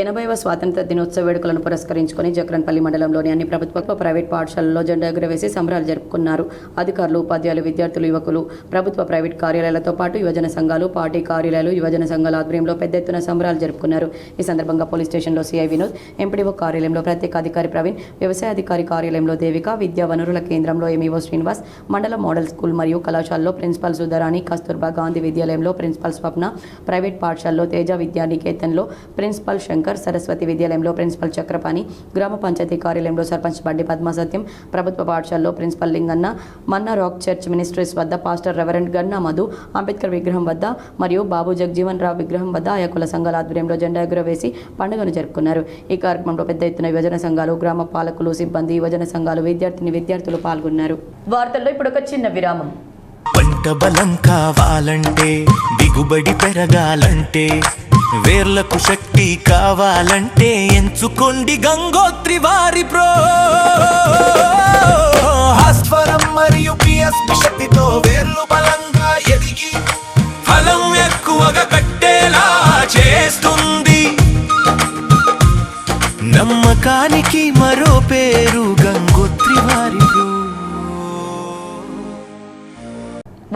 80వ స్వాతంత్ర దినోత్సవ వేడుకలను పురస్కరించుకొని జక్రన్పల్లి మండలంలోని అన్ని ప్రభుత్వ ప్రైవేట్ పాఠశాలల్లో జెండా ఎగురవేసి సంబరాలు జరుపుకున్నారు. అధికారులు, ఉపాధ్యాయులు, విద్యార్థులు, యువకులు, ప్రభుత్వ ప్రైవేట్ కార్యాలయాలతో పాటు యువజన సంఘాలు, పార్టీ కార్యాలయాలు, యువజన సంఘాల ఆధ్వర్యంలో పెద్ద ఎత్తున సంబరాలు జరుపుకున్నారు. ఈ సందర్భంగా పోలీస్ స్టేషన్లో సిఐ వినోద్, ఎంపీడీఓ కార్యాలయంలో ప్రత్యేక అధికారి ప్రవీణ్, వ్యవసాయ అధికారి కార్యాలయంలో దేవిక, విద్యా వనరుల కేంద్రంలో ఎంఈఓ శ్రీనివాస్, మండల మోడల్ స్కూల్ మరియు కళాశాలలో ప్రిన్సిపల్ సుధారాణి, కస్తూర్బా గాంధీ విద్యాలయంలో ప్రిన్సిపల్ స్వప్న, ప్రైవేట్ పాఠశాలలో తేజ విద్యానికేతన్లో ప్రిన్సిపల్ శంకర్, సరస్వతి విద్యాలయంలో ప్రిన్సిపల్ చక్రపాణి, గ్రామ పంచాయతీ కార్యాలయంలో సర్పంచ్ బండి పద్మసత్యం, ప్రభుత్వ పాఠశాలలో ప్రిన్సిపల్ లింగన్న, మన్నా రాక్ చర్చ్ మినిస్ట్రీస్ వద్ద పాస్టర్ రెవరెండ్ గన్నా మధు, అంబేద్కర్ విగ్రహం వద్ద మరియు బాబు జగజీవన్ రావు విగ్రహం వద్ద ఆయా కుల సంఘాల ఆధ్వర్యంలో జెండా ఎగురవేసి పండుగను జరుపుకున్నారు. ఈ కార్యక్రమంలో పెద్ద ఎత్తున యువజన సంఘాలు, గ్రామ పాలకులు, సిబ్బంది, యువజన సంఘాలు, విద్యార్థులు పాల్గొన్నారు. వార్తల్లో ఇప్పుడు ఒక చిన్న విరామం. పంట బలం కావాలంటే, దిగుబడి పెరగాలంటే, వేర్లకు శక్తి కావాలంటే ఎంచుకోండి గంగోత్రి వారి భాస్వరం మరియు పిఎస్పి శక్తితో వేర్లు బలంగా ఎదిగి ఫలం ఎక్కువగా కట్టేలా చేస్తుంది. నమ్మకానికి మరో పేరు గంగోత్రి వారి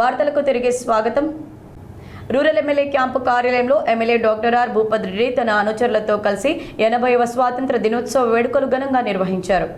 వార్తలకు తిరిగి స్వాగతం. రూరల్ ఎమ్మెల్యే క్యాంపు కార్యాలయంలో MLA doctor R Bhupath Reddy తన అనుచరులతో కలిసి 80వ స్వాతంత్ర దినోత్సవ వేడుకలు ఘనంగా నిర్వహించారు.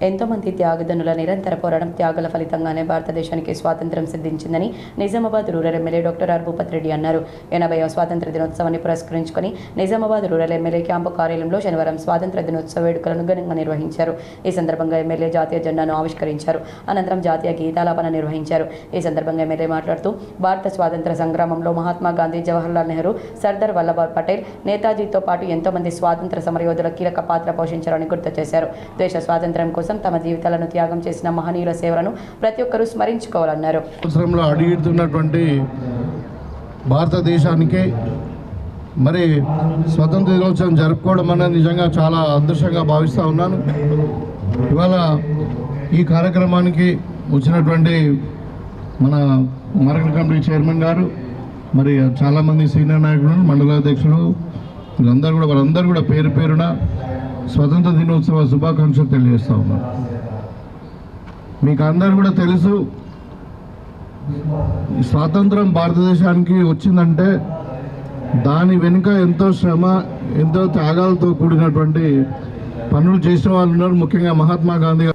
ఎంతోమంది త్యాగదనుల నిరంతర పోరాటం త్యాగాల ఫలితంగానే భారతదేశానికి స్వాతంత్ర్యం సిద్ధించిందని Nizamabad rural MLA doctor R Bhupath Reddy అన్నారు. 80వ స్వాతంత్ర దినోత్సవాన్ని పురస్కరించుకొని నిజామాబాద్ రూరల్ ఎమ్మెల్యే క్యాంపు కార్యాలయంలో శనివారం స్వాతంత్ర దినోత్సవ వేడుకలను ఘనంగా నిర్వహించారు. ఈ సందర్భంగా ఎమ్మెల్యే జాతీయ జెండాను ఆవిష్కరించారు. అనంతరం జాతీయ గీతాలాపన నిర్వహించారు. ఈ సందర్భంగా ఎమ్మెల్యే మాట్లాడుతూ భారత స్వాతంత్ర సంగ్రామంలో మహాత్మా గాంధీ, జవహర్లాల్ నెహ్రూ, సర్దార్ వల్లభాయ్ పటేల్, నేతాజీతో పాటు ఎంతోమంది స్వాతంత్ర సమరయోధుల కీలక పాత్ర పోషించారని గుర్తు చేశారు. దేశ స్వాతంత్ర్యం కోసం తమ జీవితాలను త్యాగం చేసిన మహనీయుల సేవలను ప్రతి ఒక్కరూ స్మరించుకోవాలన్నారు. సంవత్సరంలో అడుగుతున్నటువంటి భారతదేశానికి మరి స్వతంత్ర దినోత్సవం జరుపుకోవడం అనేది నిజంగా చాలా అదృష్టంగా భావిస్తూ ఉన్నాను. ఇవాళ ఈ కార్యక్రమానికి వచ్చినటువంటి మన మార్కెట్ కమిటీ చైర్మన్ గారు, మరి చాలామంది సీనియర్ నాయకులు, మండలాధ్యక్షులు, వాళ్ళందరూ కూడా పేరు పేరున స్వతంత్ర దినోత్సవ శుభాకాంక్షలు తెలియజేస్తూ ఉన్నాను. మీకు అందరూ కూడా తెలుసు, స్వాతంత్రం భారతదేశానికి వచ్చిందంటే దాని వెనుక ఎంతో శ్రమ, ఎంతో త్యాగాలతో కూడినటువంటి పనులు చేసిన వాళ్ళు ఉన్నారు. ముఖ్యంగా మహాత్మా గాంధీ.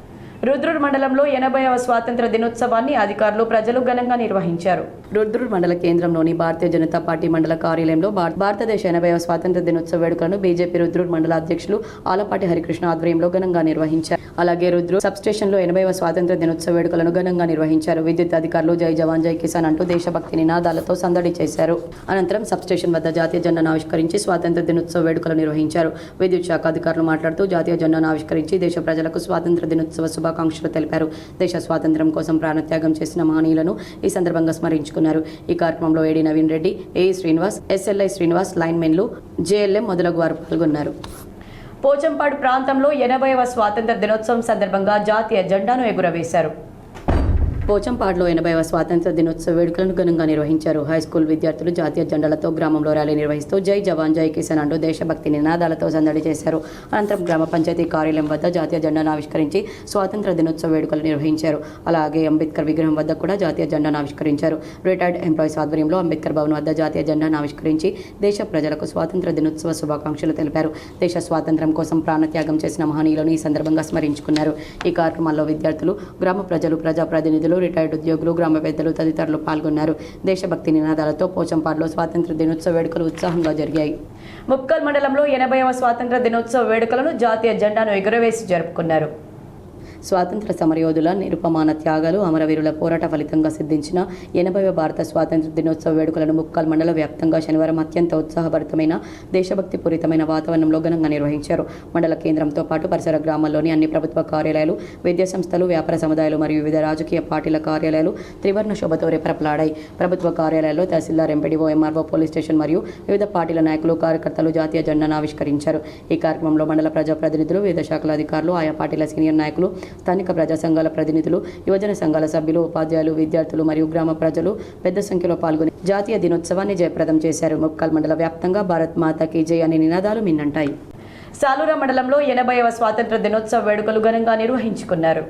రుద్రూర్ మండలంలో 80వ స్వాతంత్ర దినోత్సవాన్ని అధికారులు, ప్రజలు ఘనంగా నిర్వహించారు. రుద్రూర్ మండల కేంద్రంలోని భారతీయ జనతా పార్టీ మండల కార్యాలయంలో భారతదేశ 80వ స్వాతంత్ర దినోత్సవ వేడుకలను బీజేపీ రుద్రూర్ మండల అధ్యక్షులు ఆలపాటి హరికృష్ణ ఆధ్వర్యంలో ఘనంగా నిర్వహించారు. అలాగే రుద్రూర్ సబ్ స్టేషన్లో 80వ స్వాతంత్ర దినోత్సవ వేడుకలను ఘనంగా నిర్వహించారు. విద్యుత్ అధికారులు జై జవాన్ జై కిసాన్ అంటూ దేశభక్తి నినాదాలతో సందడి చేశారు. అనంతరం సబ్ స్టేషన్ వద్ద జాతీయ జెండాను ఆవిష్కరించి స్వాతంత్ర దినోత్సవ వేడుకలు నిర్వహించారు. విద్యుత్ శాఖ అధికారులు మాట్లాడుతూ జాతీయ జెండాను ఆవిష్కరించి దేశ ప్రజలకు స్వాతంత్ర దినోత్సవ శుభాకాంక్షలు తెలిపారు. దేశ స్వాతంత్ర్యం కోసం ప్రాణత్యాగం చేసిన మహనీయులను ఈ సందర్భంగా స్మరించుకున్నారు. ఈ కార్యక్రమంలో AD Naveen Reddy, AE Srinivas, SLI Srinivas, లైన్మెన్లు, జేఎల్ఎం మొదలగు వారు పాల్గొన్నారు. పోచంపాడు ప్రాంతంలో 80వ స్వాతంత్ర దినోత్సవం సందర్భంగా జాతీయ జెండాను ఎగురవేశారు. పోచంపాడులో 80వ స్వాతంత్ర దినోత్సవ వేడుకలను ఘనంగా నిర్వహించారు. హైస్కూల్ విద్యార్థులు జాతీయ జెండాలతో గ్రామంలో ర్యాలీ నిర్వహిస్తూ జై జవాన్ జై కిసాన్ అంటూ దేశభక్తి నినాదాలతో సందడి చేశారు. అనంతరం గ్రామ పంచాయతీ కార్యాలయం వద్ద జాతీయ జెండాను ఆవిష్కరించి స్వాతంత్ర దినోత్సవ వేడుకలు నిర్వహించారు. అలాగే అంబేద్కర్ విగ్రహం వద్ద కూడా జాతీయ జెండాను ఆవిష్కరించారు. రిటైర్డ్ ఎంప్లాయీస్ ఆధ్వర్యంలో అంబేద్కర్ భవన్ వద్ద జాతీయ జెండాను ఆవిష్కరించి దేశ ప్రజలకు స్వాతంత్ర దినోత్సవ శుభాకాంక్షలు తెలిపారు. దేశ స్వాతంత్ర్యం కోసం ప్రాణత్యాగం చేసిన మహనీయులను ఈ సందర్భంగా స్మరించుకున్నారు. ఈ కార్యక్రమాల్లో విద్యార్థులు, గ్రామ ప్రజలు, ప్రజాప్రతినిధులు, రిటైర్డ్ ఉద్యోగులు, గ్రామ పెద్దలు తదితరులు పాల్గొన్నారు. దేశభక్తి నినాదాలతో పోచంపాడులో స్వాతంత్ర దినోత్సవ వేడుకలు ఉత్సాహంగా జరిగాయి. ముప్కల్ మండలంలో 80వ స్వాతంత్ర దినోత్సవ వేడుకలను జాతీయ జెండాను ఎగురవేసి జరుపుకున్నారు. స్వాతంత్ర సమరయోధుల నిరుపమాన త్యాగాలు, అమరవీరుల పోరాట ఫలితంగా సిద్ధించిన 80వ భారత స్వాతంత్ర దినోత్సవ వేడుకలను ముక్కల్ మండల వ్యాప్తంగా శనివారం అత్యంత ఉత్సాహభరితమైన దేశభక్తిపూరితమైన వాతావరణంలో ఘనంగా నిర్వహించారు. మండల కేంద్రంతో పాటు పరిసర గ్రామాల్లోని అన్ని ప్రభుత్వ కార్యాలయాలు, విద్యా సంస్థలు, వ్యాపార సముదాయాలు మరియు వివిధ రాజకీయ పార్టీల కార్యాలయాలు త్రివర్ణ శోభతో రెపరెపలాడాయి. ప్రభుత్వ కార్యాలయాల్లో తహసీల్దార్, ఎంపీడీఓ, ఎంఆర్ఓ, పోలీస్ స్టేషన్ మరియు వివిధ పార్టీల నాయకులు, కార్యకర్తలు జాతీయ జెండాను ఆవిష్కరించారు. ఈ కార్యక్రమంలో మండల ప్రజాప్రతినిధులు, వివిధ శాఖల అధికారులు, ఆయా పార్టీల సీనియర్ నాయకులు, స్థానిక ప్రజా సంఘాల ప్రతినిధులు, యువజన సంఘాల సభ్యులు, ఉపాధ్యాయులు, విద్యార్థులు మరియు గ్రామ ప్రజలు పెద్ద సంఖ్యలో పాల్గొని జాతీయ దినోత్సవాన్ని జయప్రదం చేశారు. ముక్కల్ మండల వ్యాప్తంగా భారత్ మాతాకి జై అనే నినాదాలు మిన్నంటాయి. సాలూరా మండలంలో 80వ స్వాతంత్ర దినోత్సవ వేడుకలు ఘనంగా నిర్వహించుకున్నారు.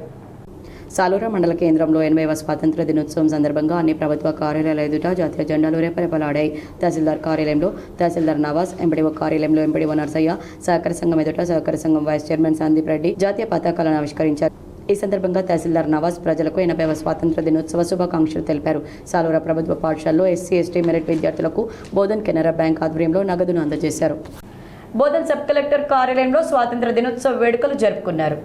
సాలూరా మండల కేంద్రంలో 80వ స్వాతంత్ర దినోత్సవం సందర్భంగా అన్ని ప్రభుత్వ కార్యాలయాల ఎదుట జాతీయ జెండాలు రెపరెపలాడాయి. తహసీల్దార్ కార్యాలయంలో తహసీల్దార్ నవాజ్, ఎంపీడీఓ కార్యాలయంలో ఎంపీడీఓ నర్సయ్య, సహకార సంఘం ఎదుట సహకార సంఘం వైస్ చైర్మన్ సందీప్ రెడ్డి జాతీయ పతాకాలను ఆవిష్కరించారు. ఈ సందర్భంగా తహసీల్దార్ నవాజ్ ప్రజలకు 80వ స్వాతంత్ర దినోత్సవ శుభాకాంక్షలు తెలిపారు. సాలూరా ప్రభుత్వ పాఠశాలలో ఎస్సీ, ఎస్టీ మెరిట్ విద్యార్థులకు బోధన్ కెనరా బ్యాంక్ ఆధ్వర్యంలో నగదును అందజేశారు. బోధన్ సబ్ కలెక్టర్ కార్యాలయంలో స్వాతంత్ర దినోత్సవ వేడుకలు జరుపుకున్నారు.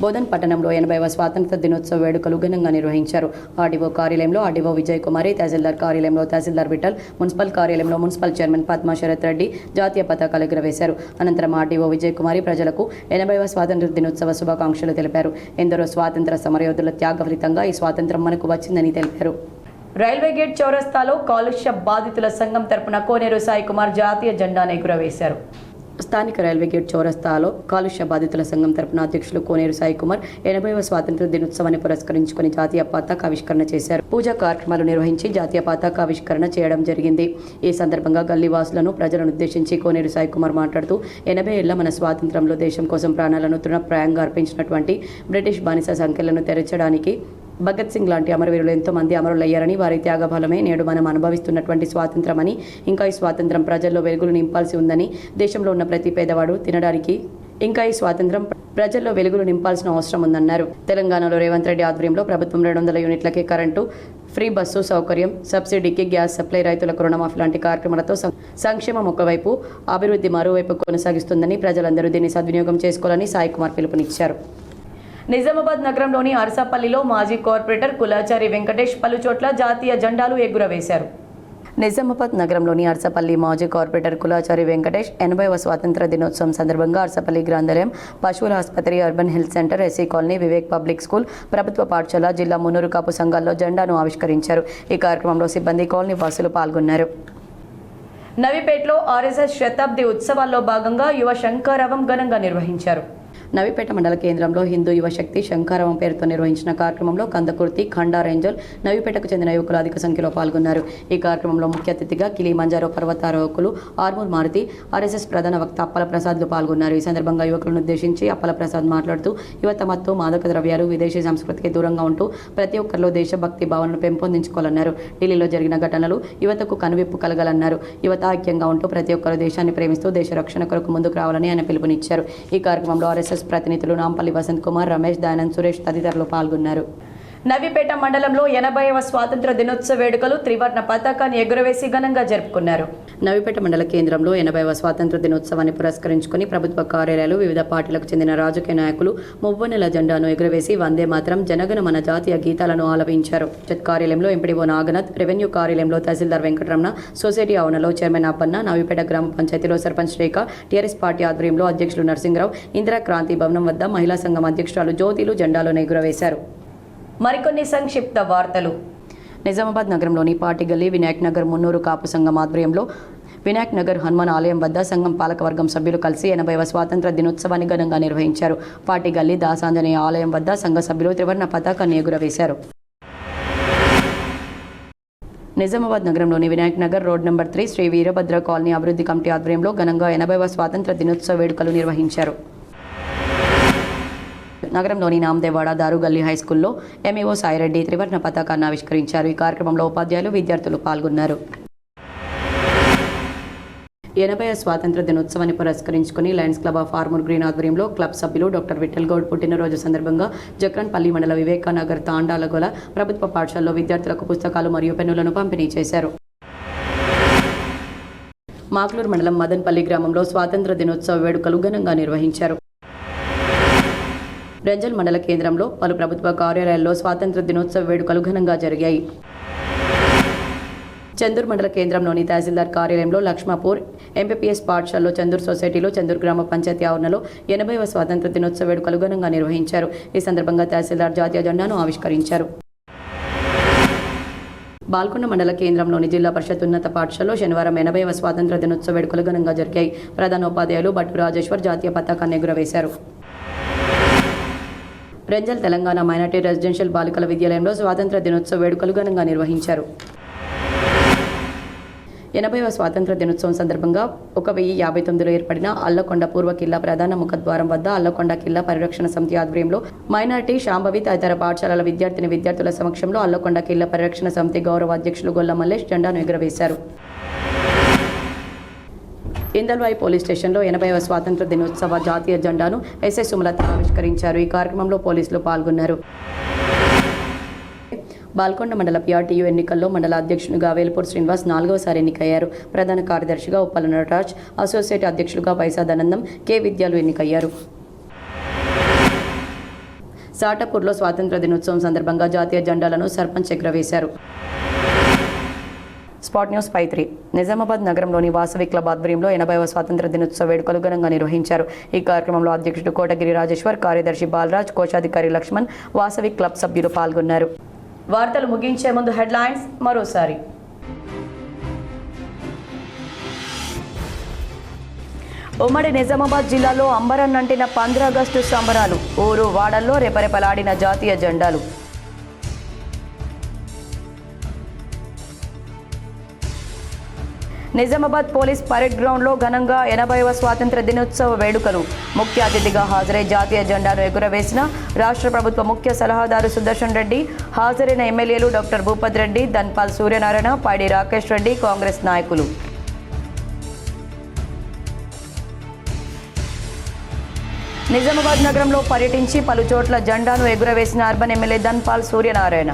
బోధన్ పట్టణంలో 80వ స్వాతంత్ర దినోత్సవ వేడుకలు ఘనంగా నిర్వహించారు. ఆర్డీఓ కార్యాలయంలో ఆర్డీఓ విజయ్ కుమారి, తహసీల్దార్ కార్యాలయంలో తహసీల్దార్ విఠల్, మున్సిపల్ కార్యాలయంలో మున్సిపల్ చైర్మన్ పద్మా శరత్ రెడ్డి జాతీయ పతాకాలు ఎగురవేశారు. అనంతరం ఆర్డీఓ విజయ్ కుమారి ప్రజలకు 80వ స్వాతంత్ర దినోత్సవ శుభాకాంక్షలు తెలిపారు. ఎందరో స్వాతంత్ర సమరయోధుల త్యాగ ఫలితంగా ఈ స్వాతంత్రం మనకు వచ్చిందని తెలిపారు. రైల్వే గేట్ చౌరస్తాలో కాలుష్య బాధితుల సంఘం తరపున కోనేరు సాయి కుమార్ జాతీయ జెండాను ఎగురవేశారు. స్థానిక రైల్వే గేట్ చౌరస్తాలో కాలుష్య బాధితుల సంఘం తరపున అధ్యక్షులు కోనేరు సాయి కుమార్ 80వ స్వాతంత్ర దినోత్సవాన్ని పురస్కరించుకుని జాతీయ పతాకావిష్కరణ చేశారు. పూజా కార్యక్రమాలు నిర్వహించి జాతీయ పతాకావిష్కరణ చేయడం జరిగింది. ఈ సందర్భంగా గల్లీవాసులను, ప్రజలను ఉద్దేశించి కోనేరు సాయి కుమార్ మాట్లాడుతూ 80 ఏళ్ల మన స్వాతంత్రంలో దేశం కోసం ప్రాణాలను తృణప్రాయంగా అర్పించినటువంటి బ్రిటిష్ బానిస సంఖ్యలను తెరచడానికి భగత్ సింగ్ లాంటి అమరవీరులు ఎంతో మంది అమరులయ్యారని, వారి త్యాగఫలమే నేడు మనం అనుభవిస్తున్నటువంటి స్వాతంత్రమని, ఇంకా ఈ స్వాతంత్రం ప్రజల్లో వెలుగులు నింపాల్సి ఉందని, దేశంలో ఉన్న ప్రతి పేదవాడు తినడానికి ఇంకా ఈ స్వాతంత్రం ప్రజల్లో వెలుగులు నింపాల్సిన అవసరం ఉందన్నారు. తెలంగాణలో రేవంత్ రెడ్డి ఆధ్వర్యంలో ప్రభుత్వం 200 యూనిట్లకే కరెంటు, ఫ్రీ బస్సు సౌకర్యం, సబ్సిడీకి గ్యాస్ సప్లై, రైతులకు రుణమాఫీ లాంటి కార్యక్రమాలతో సంక్షేమం ఒకవైపు, అభివృద్ధి మరోవైపు కొనసాగిస్తుందని, ప్రజలందరూ దీన్ని సద్వినియోగం చేసుకోవాలని సాయి కుమార్ పిలుపునిచ్చారు. నిజామాబాద్ నగరంలోని అర్సాపల్లిలో మాజీ కార్పొరేటర్ కులాచారి వెంకటేష్ పలుచోట్ల జాతీయ జెండాలు ఎగురవేశారు. నిజామాబాద్ నగరంలోని అర్సపల్లి మాజీ కార్పొరేటర్ కులాచారి వెంకటేష్ 80వ స్వాతంత్ర దినోత్సవం సందర్భంగా అర్సపల్లి గ్రంథాలయం, పశువుల ఆసుపత్రి, urban health centre, SC colony, Vivek public school, ప్రభుత్వ పాఠశాల, జిల్లా మున్నూరు కాపు సంఘాల్లో జెండాను ఆవిష్కరించారు. ఈ కార్యక్రమంలో సిబ్బంది, కాలనీ వాసులు పాల్గొన్నారు. నవీపేటలో ఆర్ఎస్ఎస్ శతాబ్ది ఉత్సవాల్లో భాగంగా యువ శంఖారావం ఘనంగా నిర్వహించారు. నవీపేట మండల కేంద్రంలో హిందూ యువశక్తి శంఖారావం పేరుతో నిర్వహించిన కార్యక్రమంలో కందకుర్తి, ఖండా రేంజల్, నవీపేటకు చెందిన యువకులు అధిక సంఖ్యలో పాల్గొన్నారు. ఈ కార్యక్రమంలో ముఖ్య అతిథిగా కిలిమంజారో పర్వతారోహకులు ఆర్మూర్ మారుతి, ఆర్ఎస్ఎస్ ప్రధాన వక్త అప్పల ప్రసాద్లు పాల్గొన్నారు. ఈ సందర్భంగా యువకులను ఉద్దేశించి అప్పల ప్రసాద్ మాట్లాడుతూ యువత మత్తు, మాదక ద్రవ్యాలు, విదేశీ సంస్కృతికి దూరంగా ఉంటూ ప్రతి ఒక్కరిలో దేశభక్తి భావనను పెంపొందించుకోవాలన్నారు. ఢిల్లీలో జరిగిన ఘటనలు యువతకు కనువిప్పు కలగాలన్నారు. యువత ఐక్యంగా ఉంటూ ప్రతి ఒక్కరు దేశాన్ని ప్రేమిస్తూ దేశ రక్షణ కొరకు ముందుకు రావాలని ఆయన పిలుపునిచ్చారు. ఈ కార్యక్రమంలో ఆర్ఎస్ఎస్ ప్రతినిధులు నాంపల్లి వసంత్ కుమార్, రమేష్, దయానంద్, సురేష్ తదితరులు పాల్గొన్నారు. నవీపేట మండలంలో 80వ స్వాతంత్ర దినోత్సవ వేడుకలు త్రివర్ణ పతాకాన్ని ఎగురవేసి ఘనంగా జరుపుకున్నారు. నవీపేట మండల కేంద్రంలో 80వ స్వాతంత్ర దినోత్సవాన్ని పురస్కరించుకుని ప్రభుత్వ కార్యాలయాలు, వివిధ పార్టీలకు చెందిన రాజకీయ నాయకులు మువ్వన్నెల జెండాను ఎగురవేసి వందే మాత్రం, జనగణ మన జాతీయ గీతాలను ఆలపించారు. కార్యాలయంలో ఎంపీడీఓ నాగనాథ్, రెవెన్యూ కార్యాలయంలో తహసీల్దార్ వెంకటరమణ, సొసైటీ ఆవరణలో చైర్మన్ అప్పన్న, నవీపేట గ్రామ పంచాయతీలో సర్పంచ్ రేఖ, టీఆర్ఎస్ పార్టీ ఆధ్వర్యంలో అధ్యక్షులు నరసింహరావు, ఇందిరా క్రాంతి భవనం వద్ద మహిళా సంఘం అధ్యక్షురాలు జ్యోతిలు జెండాలను ఎగురవేశారు. మరికొన్ని సంక్షిప్త వార్తలు. నిజామాబాద్ నగరంలోని పార్టీ గల్లీ, వినాయక్ నగర్ మున్నూరు కాపు సంఘం ఆధ్వర్యంలో వినాయక్ నగర్ హనుమాన్ ఆలయం వద్ద సంఘం పాలకవర్గం సభ్యులు కలిసి 80వ స్వాతంత్ర దినోత్సవాన్ని ఘనంగా నిర్వహించారు. పార్టీ గల్లీ దాసాంజనేయ ఆలయం వద్ద సంఘ సభ్యులు త్రివర్ణ పతాకాన్ని ఎగురవేశారు. నిజామాబాద్ నగరంలోని Vinayak Nagar road number 3 Shri Veerabhadra colony అభివృద్ధి కమిటీ ఆధ్వర్యంలో ఘనంగా 80వ స్వాతంత్ర దినోత్సవ వేడుకలు నిర్వహించారు. నగరంలోని నామదేవాడ దారుగల్లి హైస్కూల్లో ఎంఈఓ సాయిరెడ్డి త్రివర్ణ పతాకాన్ని ఆవిష్కరించారు. ఈ కార్యక్రమంలో ఉపాధ్యాయులు, విద్యార్థులు పాల్గొన్నారు. 80వ స్వాతంత్ర దినోత్సవాన్ని పురస్కరించుకుని Lions club of Armoor green ఆధ్వర్యంలో క్లబ్ సభ్యులు డాక్టర్ విఠల్ గౌడ్ పుట్టినరోజు సందర్భంగా జక్రన్పల్లి మండల వివేకానగర్ తాండాలగొల ప్రభుత్వ పాఠశాలలో విద్యార్థులకు పుస్తకాలు మరియు పెన్నులను పంపిణీ చేశారు. మాక్లూరు మండలం మదన్పల్లి గ్రామంలో స్వాతంత్ర దినోత్సవ వేడుకలు ఘనంగా నిర్వహించారు. రెంజల్ మండల కేంద్రంలో పలు ప్రభుత్వ కార్యాలయాల్లో స్వాతంత్ర దినోత్సవ వేడుకలు ఘనంగా జరిగాయి. చందూర్ మండల కేంద్రంలోని తహసీల్దార్ కార్యాలయంలో లక్ష్మాపూర్ ఎంపీపీఎస్ పాఠశాలలో చందూర్ సొసైటీలో చందూర్ గ్రామ పంచాయతీ ఆవరణలో 80వ స్వాతంత్ర దినోత్సవ వేడుకలు ఘనంగా నిర్వహించారు. ఈ సందర్భంగా తహసీల్దార్ జాతీయ జెండాను ఆవిష్కరించారు. బాల్కొండ మండల కేంద్రంలోని జిల్లా పరిషత్ ఉన్నత పాఠశాలలో శనివారం 80వ స్వాతంత్ర దినోత్సవ వేడుకలు ఘనంగా జరిగాయి. ప్రధానోపాధ్యాయులు భట్టు రాజేశ్వర్ జాతీయ పతాకాన్ని ఎగురవేశారు. రెంజల్ తెలంగాణ మైనార్టీ రెసిడెన్షియల్ బాలికల విద్యాలయంలో స్వాతంత్ర దినోత్సవ వేడుకలు ఘనంగా నిర్వహించారు. 80వ స్వాతంత్ర దినోత్సవం సందర్భంగా 1059లో ఏర్పడిన అల్లకొండ పూర్వ కిల్లా ప్రధాన ముఖద్వారం వద్ద అల్లకొండ కిల్లా పరిరక్షణ సమితి ఆధ్వర్యంలో మైనార్టీ శాంభవి తదితర పాఠశాలల విద్యార్థుల సమక్షంలో అల్లకొండ కిల్లా పరిరక్షణ సమితి గౌరవ అధ్యక్షులు గొల్ల మల్లేష్ జెండాను ఎగురవేశారు. ఇందల్వాయి పోలీస్ స్టేషన్లో 80వ స్వాతంత్ర దినోత్సవ జాతీయ జెండాను ఎస్ఐ సుమలత ఆవిష్కరించారు. ఈ కార్యక్రమంలో పోలీసులు పాల్గొన్నారు. బాల్కొండ మండల పిఆర్టీయూ ఎన్నికల్లో మండల అధ్యక్షునిగా వేల్పూర్ శ్రీనివాస్ 4వసారి ఎన్నికయ్యారు. ప్రధాన కార్యదర్శిగా ఉప్పల నటరాజ్, అసోసియేట్ అధ్యక్షులుగా పైసాదానందం, కె విద్యాలు ఎన్నికయ్యారు. సాటపూర్లో స్వాతంత్ర దినోత్సవం సందర్భంగా జాతీయ జెండాలను సర్పంచ్ ఎగురవేశారు. స్పాట్ న్యూస్ 5-3 నిజామాబాద్ నగరంలోని వాసవి క్లబ్ ఆధ్వర్యంలో 80వ స్వాతంత్ర దినోత్సవ వేడుకలు ఘనంగా నిర్వహించారు. ఈ కార్యక్రమంలో అధ్యక్షుడు కోటగిరి రాజేశ్వర్, కార్యదర్శి బాలరాజ్, కోశాధికారి లక్ష్మణ్, వాసవి క్లబ్ సభ్యులు పాల్గొన్నారు. వార్తలు ముగించే ముందు హెడ్లైన్స్ మరోసారి. ఉమ్మడి నిజామాబాద్ జిల్లాలో అంబరన్నంటిన 15 ఆగస్టు సంబరాలు. ఊరు వాడల్లో రెపరెపలాడిన జాతీయ జెండాలు. నిజామాబాద్ పోలీస్ పరేడ్ గ్రౌండ్లో ఘనంగా 80వ స్వాతంత్ర దినోత్సవ వేడుకలు. ముఖ్య అతిథిగా హాజరై జాతీయ జెండాను ఎగురవేసిన రాష్ట్ర ప్రభుత్వ ముఖ్య సలహాదారు సుదర్శన్ రెడ్డి, హాజరైన ఎమ్మెల్యేలు డాక్టర్ భూపత్ రెడ్డి, ధన్పాల్ సూర్యనారాయణ, పైడి రాకేష్ రెడ్డి, కాంగ్రెస్ నాయకులు. నిజామాబాద్ నగరంలో పర్యటించి పలు చోట్ల జెండాను ఎగురవేసిన urban MLA Dhanpal Suryanarayana.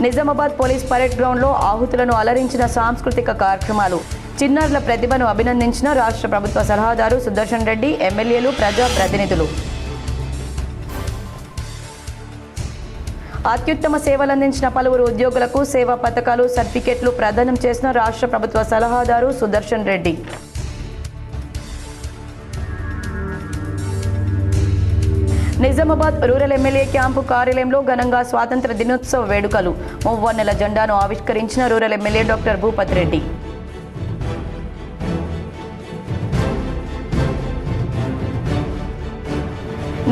Nizamabad police parade గ్రౌండ్లో ఆహుతులను అలరించిన సాంస్కృతిక కార్యక్రమాలు. చిన్నారుల ప్రతిభను అభినందించిన రాష్ట్ర ప్రభుత్వ సలహాదారు సుదర్శన్ రెడ్డి, ఎమ్మెల్యేలు, ప్రజా ప్రతినిధులు. అత్యుత్తమ సేవలందించిన పలువురు ఉద్యోగులకు సేవా పథకాలు, సర్టిఫికెట్లు ప్రదానం చేసిన రాష్ట్ర ప్రభుత్వ సలహాదారు Sudarshan Reddy. Nizamabad rural MLA camp కార్యాలయంలో ఘనంగా స్వాతంత్ర దినోత్సవ వేడుకలు. మువ్వన్నెల జెండాను ఆవిష్కరించిన rural MLA doctor Bhupath Reddy.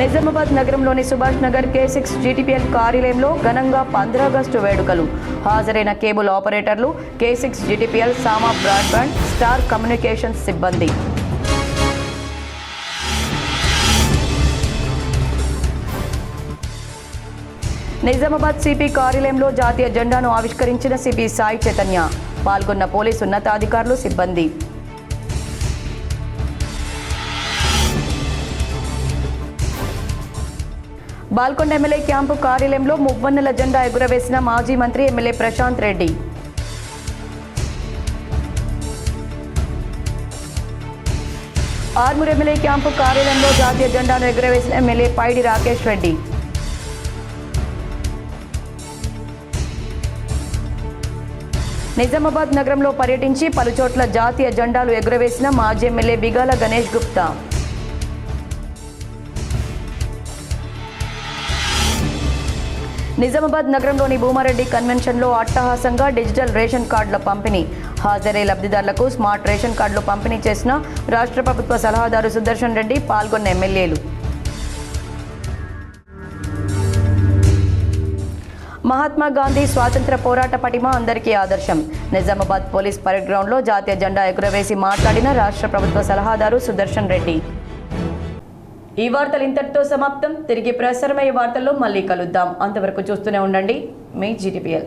Nizamabad నగరంలోని సుభాష్ నగర్ K6 GTPL కార్యాలయంలో ఘనంగా 15 ఆగస్టు వేడుకలు. హాజరైన కేబుల్ ఆపరేటర్లు, K6 GTPL, సామా బ్రాడ్బ్యాండ్, స్టార్ కమ్యూనికేషన్స్ సిబ్బంది. నిజామాబాద్ సిపి కార్యాలయంలో జాతీయ జెండాను ఆవిష్కరించిన సిపి సాయి చైతన్య. పాల్గొన్న పోలీసు ఉన్నతాధికారులు, సిబ్బంది. బాల్కొండ ఎమ్మెల్యే క్యాంపు కార్యాలయంలో మువ్వన్నెల జెండా ఎగురవేసిన మాజీ మంత్రి MLA Prashanth Reddy. Armoor MLA camp కార్యాలయంలో జాతీయ జెండాను ఎగురవేసిన ఎమ్మెల్యే పైడి రాకేష్ రెడ్డి. నిజామాబాద్ నగరంలో పర్యటించి పలుచోట్ల జాతీయ జెండాలు ఎగురవేసిన మాజీ ఎమ్మెల్యే బిగాల గణేష్ గుప్తా. నిజామాబాద్ నగరంలోని భూమారెడ్డి కన్వెన్షన్లో అట్టహాసంగా డిజిటల్ రేషన్ కార్డుల పంపిణీ. హాజరై లబ్ధిదారులకు స్మార్ట్ రేషన్ కార్డులు పంపిణీ చేసిన రాష్ట్ర ప్రభుత్వ సలహాదారు సుదర్శన్ రెడ్డి, పాల్గొన్న ఎమ్మెల్యేలు. మహాత్మా గాంధీ స్వాతంత్ర పోరాట పటిమ అందరికీ ఆదర్శం. నిజామాబాద్ పోలీస్ పరేడ్ గ్రౌండ్లో జాతీయ జెండా ఎగురవేసి మాట్లాడిన రాష్ట్ర ప్రభుత్వ సలహాదారు సుదర్శన్ రెడ్డి. ఈ వార్తలు ఇంతటితో సమాప్తం. తిరిగి ప్రసారమయ్యే వార్తల్లో మళ్ళీ కలుద్దాం. అంతవరకు చూస్తూనే ఉండండి మీ GTPL.